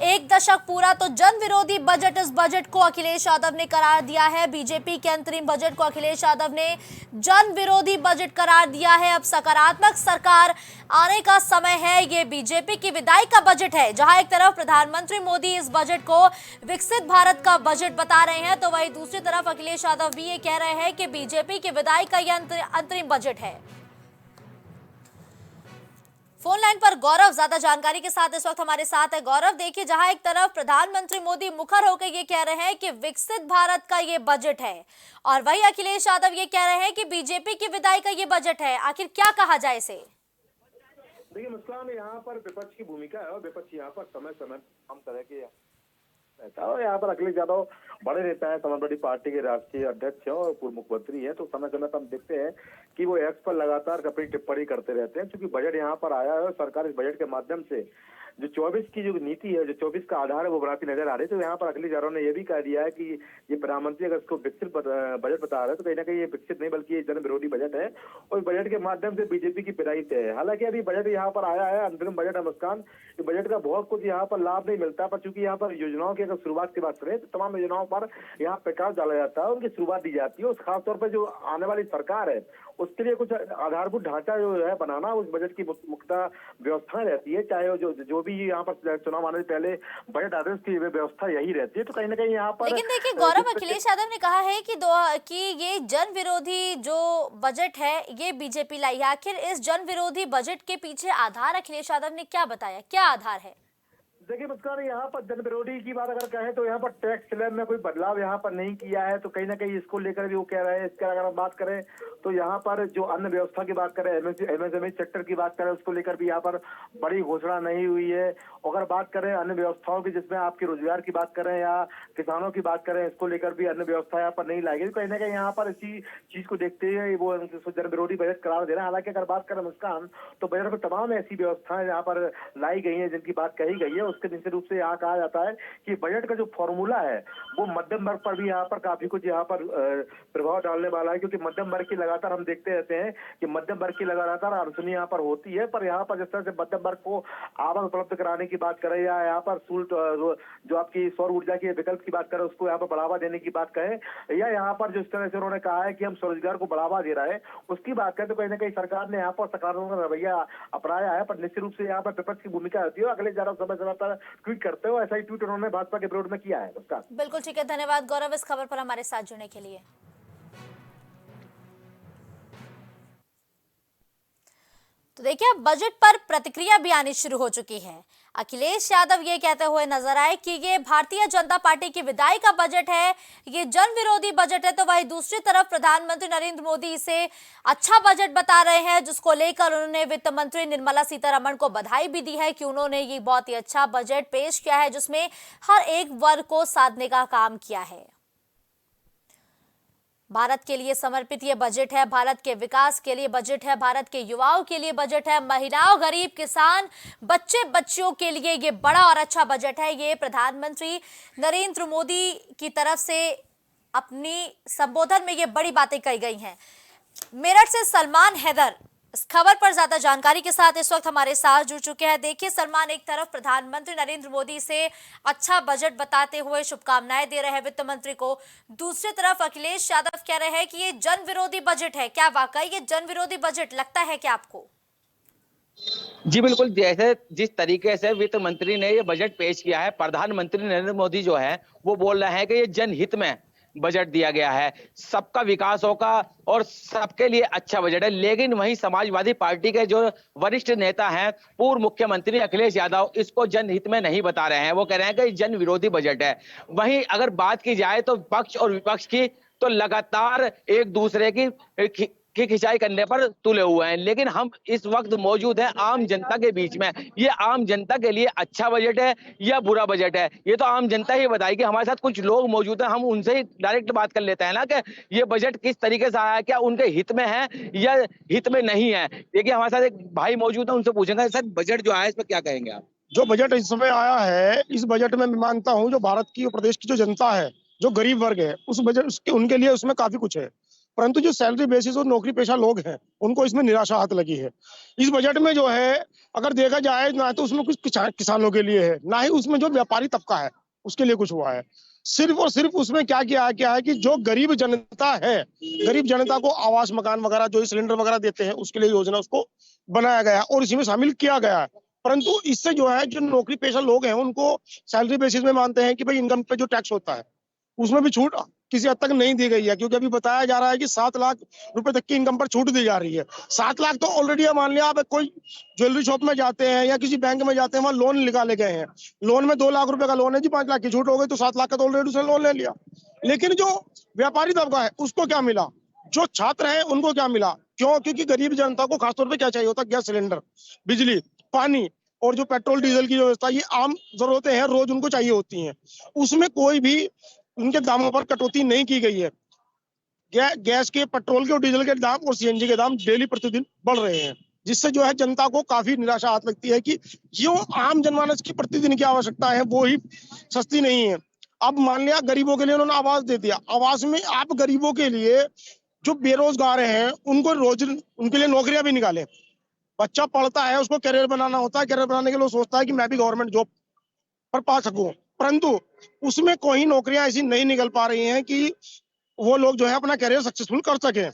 1 दशक पूरा, तो जन विरोधी बजट, इस बजट को अखिलेश यादव ने करार दिया है। बीजेपी के अंतरिम बजट को अखिलेश यादव ने जन विरोधी बजट करार दिया है। अब सकारात्मक सरकार आने का समय है। ये बीजेपी की विदाई का बजट है, जहां एक तरफ प्रधानमंत्री मोदी इस बजट को विकसित भारत का बजट बता रहे हैं, तो वहीं दूसरी तरफ अखिलेश यादव भी ये कह रहे हैं कि बीजेपी की विदाई का यह अंतरिम बजट है। फोन लाइन पर गौरव ज्यादा जानकारी के साथ इस वक्त हमारे साथ है। गौरव, देखिए, जहां एक तरफ प्रधानमंत्री मोदी मुखर होकर ये कह रहे हैं कि विकसित भारत का ये बजट है, और वहीं अखिलेश यादव ये कह रहे हैं कि बीजेपी की विदाई का ये बजट है। आखिर क्या कहा जाए इसे? देखिए मुस्कान, यहाँ पर विपक्ष की भूमिका है और विपक्ष यहाँ पर समय समय हम तरह के रहता है। और यहाँ पर अखिलेश यादव बड़े नेता है, समाजवादी पार्टी के राष्ट्रीय अध्यक्ष है और पूर्व मुख्यमंत्री है, तो समय समय पर हम देखते हैं कि वो एक्स पर लगातार अपनी टिप्पणी करते रहते हैं। क्योंकि बजट यहाँ पर आया है और सरकार इस बजट के माध्यम से जो 24 की जो नीति है, जो 24 का आधार है, वो बनाती नजर आ रही है। तो यहाँ पर अखिलेश यादव ने यह भी कह दिया है कि ये प्रधानमंत्री अगर इसको विकसित बजट बता रहे हैं तो कहीं ना कहीं ये विकसित नहीं बल्कि ये जन विरोधी बजट है, और बजट के माध्यम से बीजेपी की विदाई तय है। हालांकि अभी बजट यहाँ पर आया है, अंतरिम बजट है मुस्कान, बजट का बहुत कुछ यहाँ पर लाभ नहीं मिलता, पर चूंकि यहाँ पर योजनाओं की अगर शुरुआत की बात करें तो तमाम योजनाओं पर यहाँ प्रकाश डाला जाता है, उनकी शुरुआत दी जाती है। खासतौर पर जो आने वाली सरकार है उसके लिए कुछ आधारभूत ढांचा जो है बनाना, उस बजट की मुख्यतः व्यवस्था रहती है। चाहे वो जो भी यहाँ पर चुनाव आने से पहले बजट आते हैं उसकी व्यवस्था यही रहती है। तो कहीं ना कहीं यहाँ पर, लेकिन देखिए गौरव, अखिलेश यादव ने कहा है कि ये जन विरोधी जो बजट है ये बीजेपी लाई है। आखिर इस जन विरोधी बजट के पीछे आधार अखिलेश यादव ने क्या बताया, क्या आधार है? देखिए मुस्कान, यहाँ पर जन विरोधी की बात अगर कहें तो यहाँ पर टैक्स स्लैब में कोई बदलाव यहाँ पर नहीं किया है, तो कहीं ना कहीं इसको लेकर भी वो कह रहे हैं। इसका अगर हम बात करें तो यहाँ पर जो अन्न व्यवस्था की बात करें, एमएसएमई सेक्टर की बात करें, उसको लेकर भी यहाँ पर बड़ी घोषणा नहीं हुई है। अगर बात करें अन्य व्यवस्थाओं की, जिसमें आपके रोजगार की बात करें या किसानों की बात करें, इसको लेकर भी अन्य व्यवस्था यहाँ पर नहीं लाई गई। कहीं ना कहीं यहाँ पर इसी चीज को देखते हुए वो जन विरोधी बजट करार दे रहे हैं। हालांकि अगर बात करें मुस्कान, तो बजट में तमाम ऐसी व्यवस्थाएं यहाँ पर लाई गई है जिनकी बात कही गई है। उसके निश्चित रूप से यहाँ कहा जाता है कि बजट का जो फॉर्मूला है वो मध्यम वर्ग पर भी यहाँ पर काफी कुछ यहाँ पर प्रभाव डालने वाला है। क्योंकि मध्यम वर्ग की लगातार हम देखते रहते हैं कि मध्यम वर्ग की लगातार अड़चनी यहाँ पर होती है, पर यहाँ पर जिस तरह से मध्यम वर्ग को आवास उपलब्ध कराने की बात करें या यहाँ पर जो आपकी सौर ऊर्जा के विकल्प की बात करें उसको यहाँ पर बढ़ावा देने की बात कहें, या यहाँ पर जिस तरह से उन्होंने कहा है कि हम स्वरोजगार को बढ़ावा दे रहे हैं उसकी बात करें, तो कहीं ना कहीं सरकार ने यहाँ पर सकारात्मक रवैया अपनाया है। पर निश्चित रूप से यहाँ पर विपक्ष की भूमिका होती है। अखिलेश यादव समय समय पर ट्वीट करते हो, ऐसा ही ट्वीट उन्होंने भाजपा के विरोध में किया है। उसका बिल्कुल ठीक है, धन्यवाद गौरव इस खबर पर हमारे साथ जुड़ने के लिए। तो देखिए, अब बजट पर प्रतिक्रिया भी आनी शुरू हो चुकी है। अखिलेश यादव ये कहते हुए नजर आए कि ये भारतीय जनता पार्टी की विदाई का बजट है, ये जन विरोधी बजट है। तो वहीं दूसरी तरफ प्रधानमंत्री नरेंद्र मोदी इसे अच्छा बजट बता रहे हैं, जिसको लेकर उन्होंने वित्त मंत्री निर्मला सीतारमण को बधाई भी दी है कि उन्होंने ये बहुत ही अच्छा बजट पेश किया है, जिसमें हर एक वर्ग को साधने का काम किया है। भारत के लिए समर्पित ये बजट है, भारत के विकास के लिए बजट है, भारत के युवाओं के लिए बजट है, महिलाओं, गरीब, किसान, बच्चे बच्चियों के लिए ये बड़ा और अच्छा बजट है। ये प्रधानमंत्री नरेंद्र मोदी की तरफ से अपनी संबोधन में ये बड़ी बातें कही गई हैं। मेरठ से सलमान हैदर इस खबर पर ज्यादा जानकारी के साथ इस वक्त हमारे साथ जुड़ चुके हैं। देखिए सलमान, एक तरफ प्रधानमंत्री नरेंद्र मोदी से अच्छा बजट बताते हुए शुभकामनाएं दे रहे हैं वित्त मंत्री को, दूसरी तरफ अखिलेश यादव कह रहे हैं कि ये जन विरोधी बजट है। क्या वाकई ये जन विरोधी बजट लगता है क्या आपको? जी बिल्कुल, जैसे जिस तरीके से वित्त मंत्री ने ये बजट पेश किया है, प्रधानमंत्री नरेंद्र मोदी जो है वो बोल रहे हैं कि ये जनहित में बजट दिया गया है, सबका विकास होगा और सबके लिए अच्छा बजट है। लेकिन वहीं समाजवादी पार्टी के जो वरिष्ठ नेता हैं, पूर्व मुख्यमंत्री अखिलेश यादव, इसको जनहित में नहीं बता रहे हैं। वो कह रहे हैं कि जन विरोधी बजट है। वहीं अगर बात की जाए तो पक्ष और विपक्ष की, तो लगातार एक दूसरे की खिंचाई करने पर तुले हुए हैं। लेकिन हम इस वक्त मौजूद हैं आम जनता के बीच में। ये आम जनता के लिए अच्छा बजट है या बुरा बजट है, ये तो आम जनता ही बताएगी। हमारे साथ कुछ लोग मौजूद हैं, हम उनसे ही डायरेक्ट बात कर लेते हैं ना कि ये बजट किस तरीके से आया, क्या उनके हित में है या हित में नहीं है। देखिए हमारे साथ एक भाई मौजूद है, उनसे पूछेंगे सर बजट जो आया इस पर क्या कहेंगे आप? जो बजट इस समय आया है, इस बजट में मैं मानता हूं जो भारत की और प्रदेश की जो जनता है, जो गरीब वर्ग है, उस बजट उनके लिए उसमें काफी कुछ है। परंतु जो सैलरी बेसिस और नौकरी पेशा लोग हैं, उनको इसमें निराशा हाथ लगी है। इस बजट में जो है, अगर देखा जाए, ना तो उसमें कुछ किसानों के लिए है, ना ही उसमें जो व्यापारी तबका है उसके लिए कुछ हुआ है। सिर्फ और सिर्फ उसमें क्या है कि जो गरीब जनता है, गरीब जनता को आवास मकान वगैरह जो सिलेंडर वगैरह देते हैं, उसके लिए योजना उसको बनाया गया है और इसी में शामिल किया गया है। परंतु इससे जो है, जो नौकरी पेशा लोग हैं, उनको सैलरी बेसिस में मानते हैं कि भाई इनकम पे जो टैक्स होता है उसमें भी छूट किसी हद तक नहीं दी गई है, क्योंकि अभी बताया जा रहा है कि 7 लाख रुपए तक की इनकम पर छूट दी जा रही है। 7 लाख तो ऑलरेडी मान लिया, आप कोई ज्वेलरी शॉप में जाते हैं या किसी बैंक में जाते हैं, वहां लोन निकाले गए हैं, लोन में 2 लाख रुपए का लोन है जी, 5 लाख की छूट हो गई तो 7 लाख का तो ऑलरेडी उसने लोन ले लिया। लेकिन जो व्यापारी तबका है उसको क्या मिला, जो छात्र है उनको क्या मिला? क्यों? क्योंकि गरीब जनता को खासतौर पर क्या चाहिए होता है? गैस सिलेंडर, बिजली, पानी और जो पेट्रोल डीजल की व्यवस्था, ये आम जरूरतें हैं, रोज उनको चाहिए होती हैं। उसमें कोई भी उनके दामों पर कटौती नहीं की गई है। गैस के, पेट्रोल के और डीजल के दाम और सीएनजी के दाम डेली प्रतिदिन बढ़ रहे हैं, जिससे जो है जनता को काफी निराशा हाथ लगती है कि जो आम जनमानस की प्रतिदिन की आवश्यकता है वो ही सस्ती नहीं है। अब मान लिया गरीबों के लिए उन्होंने आवास दे दिया, आवास में आप गरीबों के लिए जो बेरोजगार हैं उनको रोज उनके लिए नौकरियां भी निकाले। बच्चा पढ़ता है, उसको करियर बनाना होता है, करियर बनाने के लिए सोचता है कि मैं भी गवर्नमेंट जॉब पर पा सकूं, परंतु उसमें कोई नौकरियां ऐसी नहीं निकल पा रही हैं कि वो लोग जो है अपना करियर सक्सेसफुल कर सके।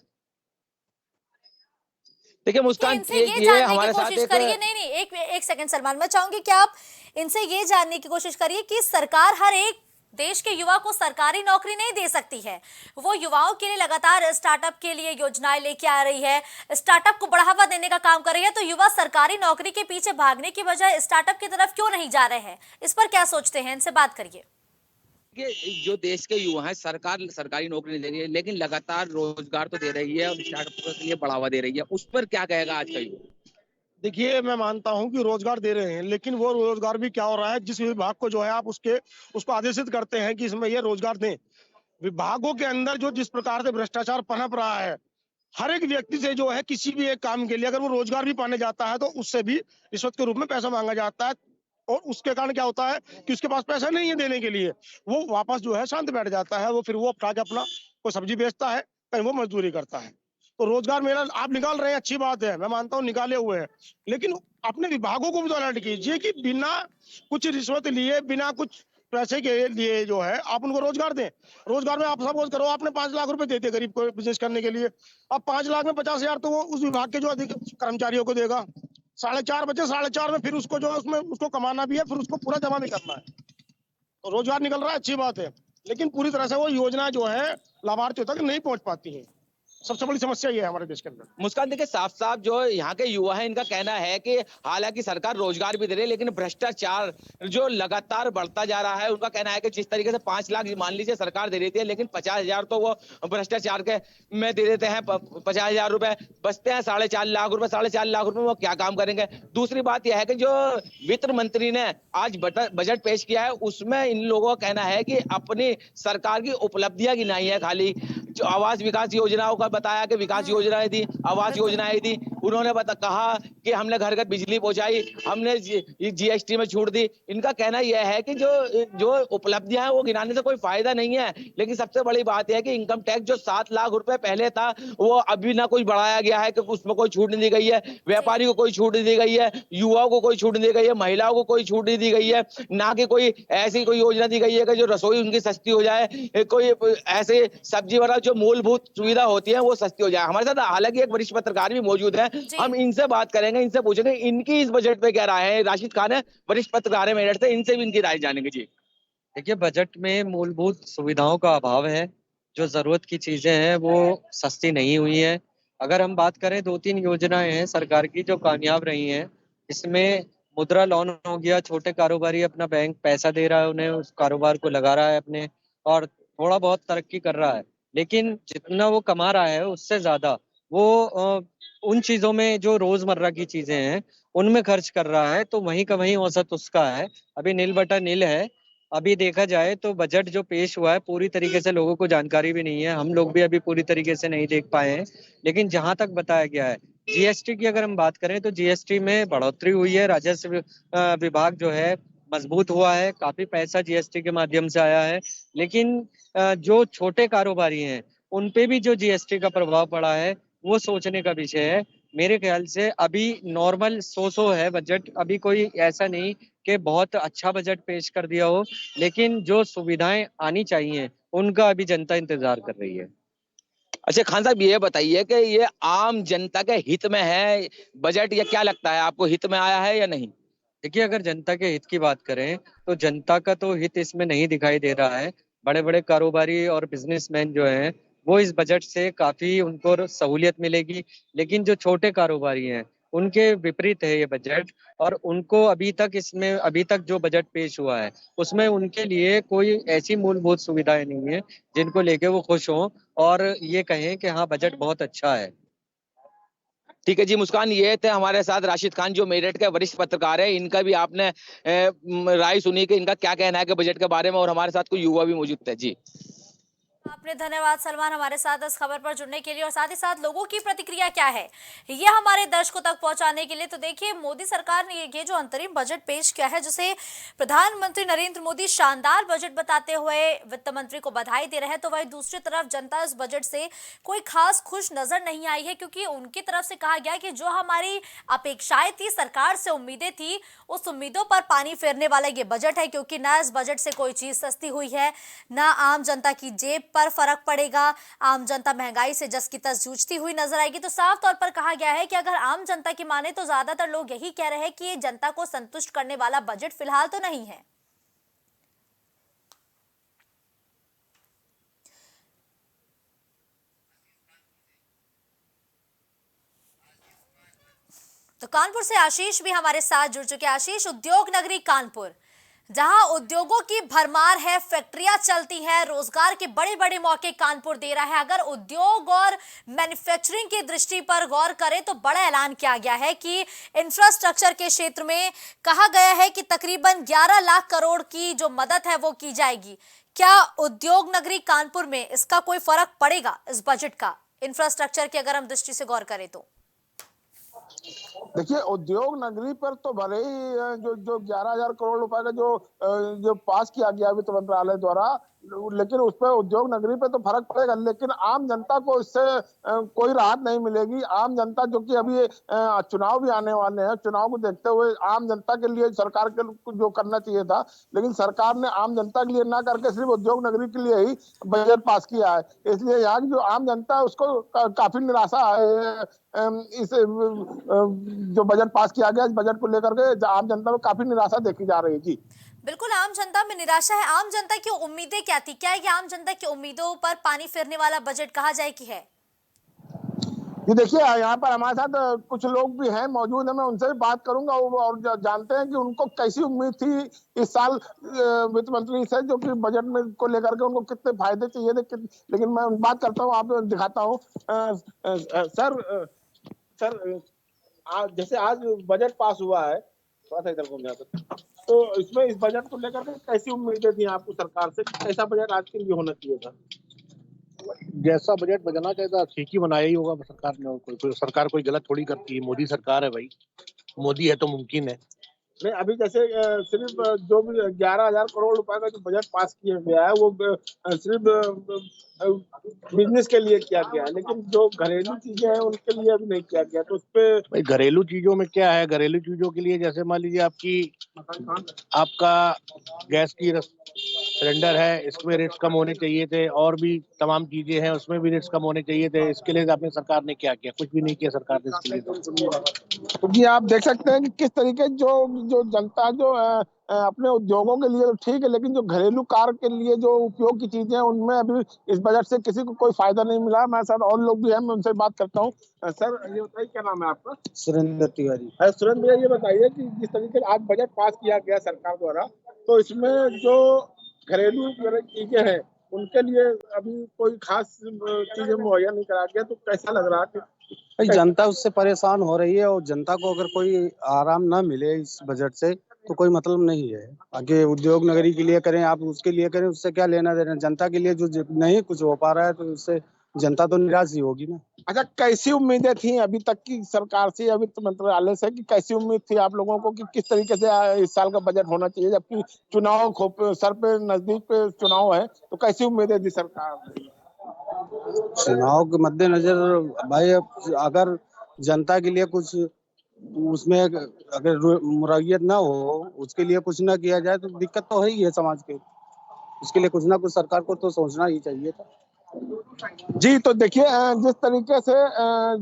देखिए मुस्कान, इनसे ये ये जानने हमारे की साथ कोशिश एक करिए, नहीं एक सेकंड सलमान, मैं चाहूंगी कि आप इनसे ये जानने की कोशिश करिए कि सरकार हर एक देश के युवा को सरकारी नौकरी नहीं दे सकती है। वो युवाओं के लिए लगातार स्टार्टअप के लिए योजनाएं लेके आ रही है, स्टार्टअप को बढ़ावा देने का काम कर रही है। तो युवा सरकारी नौकरी के पीछे भागने की बजाय स्टार्टअप की तरफ क्यों नहीं जा रहे हैं? इस पर क्या सोचते हैं? इनसे बात करिए। जो देश के युवा हैं, सरकार सरकारी नौकरी नहीं दे रही है, लेकिन लगातार रोजगार तो दे रही है और स्टार्टअप के लिए बढ़ावा दे रही है। उस पर क्या कहेगा आज का युवा? देखिए, मैं मानता हूं कि रोजगार दे रहे हैं, लेकिन वो रोजगार भी क्या हो रहा है, जिस विभाग को जो है आप उसको आदेशित करते हैं कि इसमें ये रोजगार दें, विभागों के अंदर जो जिस प्रकार से भ्रष्टाचार पनप रहा है, हर एक व्यक्ति से जो है किसी भी एक काम के लिए अगर वो रोजगार भी पाने जाता है तो उससे भी रिश्वत के रूप में पैसा मांगा जाता है, और उसके कारण क्या होता है कि उसके पास पैसा नहीं है देने के लिए, वो वापस जो है शांत बैठ जाता है, वो फिर वो अपना के अपना कोई सब्जी बेचता है, कहीं वो मजदूरी करता है। तो रोजगार मेरा आप निकाल रहे हैं, अच्छी बात है, मैं मानता हूँ निकाले हुए हैं, लेकिन अपने विभागों को भी तो अलर्ट कीजिए कि बिना कुछ रिश्वत लिए, बिना कुछ पैसे के लिए जो है आप उनको रोजगार दें। रोजगार में आप सपोज करो आपने 5 लाख रुपए देते गरीब को बिजनेस करने के लिए, अब 5 लाख में 50,000 तो वो उस विभाग के जो अधिक कर्मचारियों को देगा, 4.5 बचे, 4.5 में फिर उसको जो है उसमें उसको कमाना भी है, फिर उसको पूरा जमा भी करना है। तो रोजगार निकल रहा है, अच्छी बात है, लेकिन पूरी तरह से वो योजना जो है लाभार्थियों तक नहीं पहुंच पाती है। सबसे बड़ी समस्या ये है हमारे देश के अंदर। मुस्कान, देखिए साफ साफ जो यहाँ के युवा है, इनका कहना है कि हालांकि सरकार रोजगार भी दे रही है, लेकिन भ्रष्टाचार जो लगातार बढ़ता जा रहा है। उनका कहना है कि जिस तरीके से 5 लाख मान लीजिए सरकार दे देती है, लेकिन 50,000 तो वो भ्रष्टाचार के में दे देते हैं। 50,000 रुपए बचते हैं, 4.5 लाख रुपए, 4.5 लाख रुपए वो क्या काम करेंगे? दूसरी बात यह है कि जो वित्त मंत्री ने आज बजट पेश किया है, उसमें इन लोगों का कहना है कि अपनी सरकार की उपलब्धियां गिनाई है, खाली जो आवास विकास योजनाओं का बताया कि विकास योजनाएं दी, आवास योजनाएं दी। उन्होंने कहा कि हमने घर घर बिजली पहुंचाई, हमने जीएसटी में छूट दी। इनका कहना यह है कि जो उपलब्धियां हैं वो गिनाने से कोई फायदा नहीं है। लेकिन सबसे बड़ी बात यह है कि इनकम टैक्स जो 7 लाख रुपए पहले था, वो अभी ना कुछ बढ़ाया गया है, कि उसमें कोई छूट नहीं दी गई है। व्यापारी को कोई छूट नहीं दी गई है, युवाओं को कोई छूट नहीं दी गई है, महिलाओं को कोई छूट नहीं दी गई है, ना कि कोई ऐसी कोई योजना दी गई है कि जो रसोई उनकी सस्ती हो जाए, कोई ऐसे सब्जी वाला जो मूलभूत सुविधा होती है वो सस्ती हो जाए। हमारे साथ हालांकि एक वरिष्ठ पत्रकार भी मौजूद है, हम इनसे बात करेंगे, इनसे पूछेंगे इनकी इस बजट पे क्या राय है। राशिद खान है, वरिष्ठ पत्रकार है मेरठ से, इनसे भी इनकी राय जानेंगे। जी देखिए, बजट में मूलभूत सुविधाओं का अभाव है, जो जरूरत की चीजें हैं वो सस्ती नहीं हुई है। अगर हम बात करें, 2-3 योजनाएं हैं सरकार की जो कामयाब रही हैं। इसमें मुद्रा लोन हो गया, छोटे कारोबारी अपना बैंक पैसा दे रहा है उन्हें, उस कारोबार को लगा रहा है अपने, और थोड़ा बहुत तरक्की कर रहा है। लेकिन जितना वो कमा रहा है उससे ज्यादा वो उन चीजों में जो रोजमर्रा की चीजें हैं उनमें खर्च कर रहा है, तो वहीं का वहीं औसत उसका है, अभी नील बटा नील है। अभी देखा जाए तो बजट जो पेश हुआ है पूरी तरीके से लोगों को जानकारी भी नहीं है, हम लोग भी अभी पूरी तरीके से नहीं देख पाए हैं। लेकिन जहां तक बताया गया है जीएसटी की अगर हम बात करें तो जीएसटी में बढ़ोतरी हुई है, राजस्व विभाग जो है मजबूत हुआ है, काफी पैसा जीएसटी के माध्यम से आया है। लेकिन जो छोटे कारोबारी हैं उन पे भी जो जीएसटी का प्रभाव पड़ा है वो सोचने का विषय है। मेरे ख्याल से अभी नॉर्मल सो है बजट, अभी कोई ऐसा नहीं कि बहुत अच्छा बजट पेश कर दिया हो, लेकिन जो सुविधाएं आनी चाहिए उनका अभी जनता इंतजार कर रही है। अच्छा खान साहब, ये बताइए कि ये आम जनता के हित में है बजट, या क्या लगता है आपको, हित में आया है या नहीं? देखिए, अगर जनता के हित की बात करें तो जनता का तो हित इसमें नहीं दिखाई दे रहा है। बड़े बड़े कारोबारी और बिजनेसमैन जो हैं वो इस बजट से काफी उनको सहूलियत मिलेगी, लेकिन जो छोटे कारोबारी हैं उनके विपरीत है ये बजट। और उनको अभी तक जो बजट पेश हुआ है उसमें उनके लिए कोई ऐसी मूलभूत सुविधाएं नहीं है जिनको लेके वो खुश हों और ये कहें कि हाँ बजट बहुत अच्छा है। ठीक है जी मुस्कान, ये थे हमारे साथ राशिद खान जो मेरठ के वरिष्ठ पत्रकार है। इनका भी आपने राय सुनी कि इनका क्या कहना है कि बजट के बारे में, और हमारे साथ कोई युवा भी मौजूद थे जी। आपने धन्यवाद सलमान हमारे साथ इस खबर पर जुड़ने के लिए, और साथ ही साथ लोगों की प्रतिक्रिया क्या है ये हमारे दर्शकों तक पहुंचाने के लिए। तो देखिए, मोदी सरकार ने ये जो अंतरिम बजट पेश किया है, जिसे प्रधानमंत्री नरेंद्र मोदी शानदार बजट बताते हुए वित्त मंत्री को बधाई दे रहे हैं, तो वही दूसरी तरफ जनता इस बजट से कोई खास खुश नजर नहीं आई है, क्योंकि उनकी तरफ से कहा गया कि जो हमारी अपेक्षाएं थी, सरकार से उम्मीदें थी, उस उम्मीदों पर पानी फेरने वाला ये बजट है। क्योंकि ना इस बजट से कोई चीज सस्ती हुई है, ना आम जनता की जेब पर फर्क पड़ेगा, आम जनता महंगाई से जस की तस जूझती हुई नजर आएगी। तो साफ तौर पर कहा गया है कि अगर आम जनता की माने तो ज्यादातर लोग यही कह रहे हैं कि ये जनता को संतुष्ट करने वाला बजट फिलहाल तो नहीं है। तो कानपुर से आशीष भी हमारे साथ जुड़ चुके हैं। आशीष, उद्योग नगरी कानपुर, जहां उद्योगों की भरमार है, फैक्ट्रियां चलती हैं, रोजगार के बड़े बड़े मौके कानपुर दे रहा है। अगर उद्योग और मैन्युफैक्चरिंग की दृष्टि पर गौर करें तो बड़ा ऐलान किया गया है कि इंफ्रास्ट्रक्चर के क्षेत्र में कहा गया है कि तकरीबन 11 लाख करोड़ की जो मदद है वो की जाएगी। क्या उद्योग नगरी कानपुर में इसका कोई फर्क पड़ेगा इस बजट का, इंफ्रास्ट्रक्चर की अगर हम दृष्टि से गौर करें तो? देखिए, उद्योग नगरी पर तो भले ही जो 11,000 करोड़ रुपए का जो पास किया गया वित्त मंत्रालय द्वारा, लेकिन उस पर उद्योग नगरी पे तो फर्क पड़ेगा, लेकिन आम जनता को इससे कोई राहत नहीं मिलेगी। आम जनता, जो कि अभी चुनाव भी आने वाले हैं, चुनाव को देखते हुए आम जनता के लिए सरकार के जो करना चाहिए था, लेकिन सरकार ने आम जनता के लिए ना करके सिर्फ उद्योग नगरी के लिए ही बजट पास किया है। इसलिए यहाँ की जो आम जनता है उसको काफी निराशा है इस जो बजट पास किया गया। इस बजट को लेकर के आम जनता में काफी निराशा देखी जा रही है जी। बिल्कुल, आम जनता में निराशा है। आम जनता की उम्मीदें क्या थी? क्या ये आम जनता की उम्मीदों पर पानी फेरने वाला बजट कहा जाए कि है? जी देखिए, यहाँ पर हमारे साथ कुछ लोग भी हैं मौजूद है, मैं उनसे भी बात करूंगा और जानते हैं कि उनको कैसी उम्मीद थी इस साल वित्त मंत्री से, जो कि बजट में को लेकर के उनको कितने फायदे चाहिए थे। लेकिन मैं बात करता हूँ, आप दिखाता हूँ। सर, जैसे आज बजट पास हुआ है, थोड़ा सा इधर घूम जाता, तो इसमें इस बजट को लेकर के कैसी उम्मीदें थी आपको सरकार से? कैसा बजट आज के लिए होना चाहिए था? जैसा बजट बनना चाहिए था ठीक ही बनाया ही होगा सरकार ने। कोई सरकार कोई गलत थोड़ी करती है, मोदी सरकार है भाई, मोदी है तो मुमकिन है। नहीं, अभी जैसे सिर्फ जो भी 11,000 करोड़ रुपए का जो बजट पास किया गया है वो सिर्फ बिजनेस के लिए किया गया है, लेकिन जो घरेलू चीजें हैं उनके लिए अभी नहीं किया गया। तो उस पे भाई घरेलू चीजों में क्या है, घरेलू चीजों के लिए जैसे मान लीजिए आपका गैस की सिलेंडर है, इसमें रेट्स कम होने चाहिए थे, और भी तमाम चीजें हैं उसमें भी रेट्स कम होने चाहिए थे। इसके लिए आपने सरकार ने क्या किया? कुछ भी नहीं किया सरकार ने इसके लिए। तो जी आप देख सकते हैं कि किस तरीके जो जनता जो अपने उद्योगों के लिए तो ठीक है, लेकिन जो घरेलू कार्य के लिए जो उपयोग की चीजें हैं उनमें अभी इस बजट से किसी को कोई फायदा नहीं मिला। मेरे साथ और लोग भी हैं, मैं उनसे बात करता हूँ। सर ये बताइए, क्या नाम है आपका? सुरेंद्र तिवारी। सुरेंद्र भैया, ये बताइए कि जिस तरीके से आज बजट पास किया गया सरकार द्वारा, तो इसमें जो घरेलू चीजें हैं उनके लिए अभी कोई खास चीजें मुहैया नहीं करा गया, तो कैसा लग रहा है? जनता उससे परेशान हो रही है, और जनता को अगर कोई आराम ना मिले इस बजट से तो कोई मतलब नहीं है। आगे उद्योग नगरी के लिए करें, आप उसके लिए करें, उससे क्या लेना देना? जनता के लिए जो नहीं कुछ हो पा रहा है तो उससे जनता तो निराश ही होगी ना। अच्छा, कैसी उम्मीदें थी अभी तक की सरकार से या वित्त मंत्रालय से, कि कैसी उम्मीद थी आप लोगों को कि किस तरीके से इस साल का बजट होना चाहिए, जबकि चुनाव सर पे नजदीक पे चुनाव है, तो कैसी उम्मीदें थी सरकार ने? चुनाव के मद्देनजर भाई अब अगर जनता के लिए कुछ उसमें अगर मुरैयत ना हो, उसके लिए कुछ ना किया जाए तो दिक्कत तो है ही है समाज के। उसके लिए कुछ ना कुछ सरकार को तो सोचना ही चाहिए था। जी, तो देखिए जिस तरीके से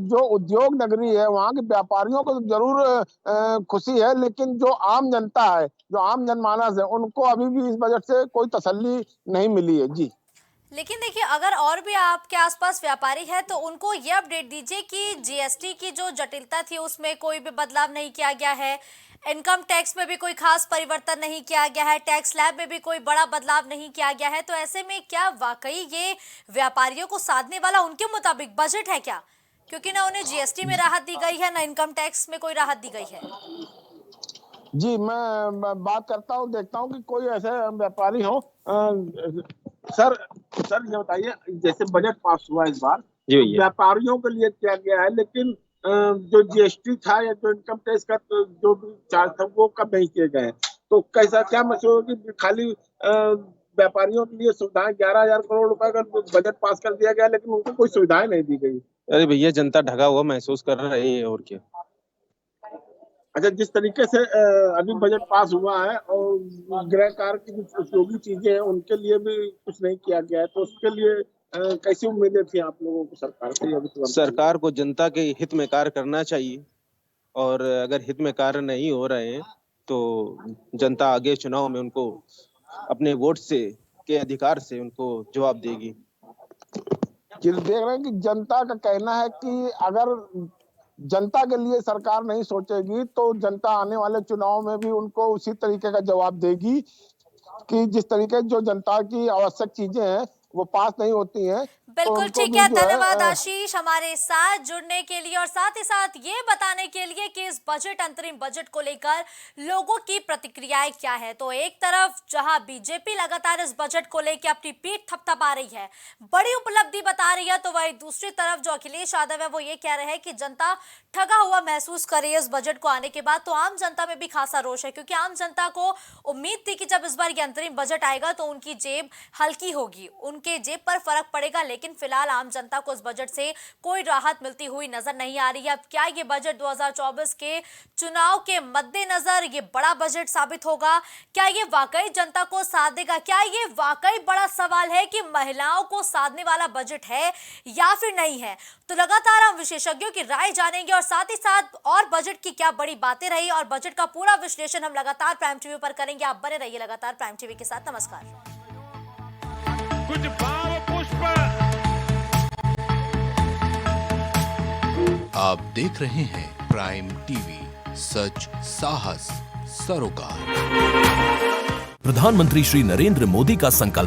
जो उद्योग नगरी है वहाँ के व्यापारियों को तो जरूर खुशी है, लेकिन जो आम जनता है, जो आम जनमानस है, उनको अभी भी इस बजट से कोई तसल्ली नहीं मिली है। जी, लेकिन देखिए, अगर और भी आपके आसपास व्यापारी है तो उनको ये अपडेट दीजिए कि जीएसटी की जो जटिलता थी उसमें कोई भी बदलाव नहीं किया गया है, इनकम टैक्स में भी कोई खास परिवर्तन नहीं किया गया है, टैक्स स्लैब में भी कोई बड़ा बदलाव नहीं किया गया है। तो ऐसे में क्या वाकई ये व्यापारियों को साधने वाला उनके मुताबिक बजट है क्या? क्योंकि ना उन्हें जीएसटी में राहत दी गई है, ना इनकम टैक्स में कोई राहत दी गई है। जी, मैं बात करता हूँ, देखता हूँ कि कोई ऐसे व्यापारी हो। सर ये बताइए, जैसे बजट पास हुआ इस बार, तो व्यापारियों के लिए किया गया है, लेकिन जो जीएसटी था या जो इनकम टैक्स का जो भी चार्ज था वो कब नहीं किए गए, तो कैसा क्या मसला कि खाली व्यापारियों के लिए सुविधाएं 11,000 करोड़ रुपए का बजट पास कर दिया गया, लेकिन उनको कोई सुविधाएं नहीं दी गई? अरे भैया, जनता ढगा हुआ महसूस कर रही है, और क्या। अच्छा, जिस तरीके से अभी बजट पास हुआ है और गृह कार्य की जो उपयोगी चीजें हैं उनके लिए भी कुछ नहीं किया गया है, तो उसके लिए कैसी उम्मीदें थी आप लोगों को सरकार से? अभी सरकार को जनता के हित में कार्य करना चाहिए, और अगर हित में कार्य नहीं हो रहे हैं तो जनता आगे चुनाव में उनको अपने वोट से के अधिकार से उनको जवाब देगी। देख रहे हैं कि जनता का कहना है कि अगर जनता के लिए सरकार नहीं सोचेगी तो जनता आने वाले चुनाव में भी उनको उसी तरीके का जवाब देगी कि जिस तरीके जो जनता की आवश्यक चीजें हैं वो पास नहीं होती हैं। बिल्कुल ठीक है, धन्यवाद आशीष हमारे साथ जुड़ने के लिए और साथ ही साथ ये बताने के लिए कि इस बजट अंतरिम बजट को लेकर लोगों की प्रतिक्रियाएं क्या है। तो एक तरफ जहां बीजेपी लगातार इस बजट को लेकर अपनी पीठ थपथपा रही है, बड़ी उपलब्धि बता रही है, तो वही दूसरी तरफ जो अखिलेश यादव है वो ये कह रहे हैं कि जनता ठगा हुआ महसूस कर रही है इस बजट को आने के बाद। तो आम जनता में भी खासा रोष है, क्योंकि आम जनता को उम्मीद थी कि जब इस बार ये अंतरिम बजट आएगा तो उनकी जेब हल्की होगी, उनके जेब पर फर्क पड़ेगा, लेकिन फिलहाल आम जनता को इस बजट से कोई राहत मिलती हुई नजर नहीं आ रही है। अब क्या ये बजट 2024 के चुनाव के मद्देनजर ये बड़ा बजट साबित होगा? क्या ये वाकई जनता को साथ देगा? क्या ये वाकई बड़ा सवाल है कि महिलाओं को साधने वाला बजट है या फिर नहीं है? तो लगातार हम विशेषज्ञों की राय जानेंगे और साथ ही साथ और बजट की क्या बड़ी बातें रही और बजट का पूरा विश्लेषण हम लगातार प्राइम टीवी पर करेंगे। आप बने रहिए लगातार प्राइम टीवी के साथ। नमस्कार। कुछ भाव पुष्प। आप देख रहे हैं प्राइम टीवी, सच साहस सरोकार। प्रधानमंत्री श्री नरेंद्र मोदी का संकल्प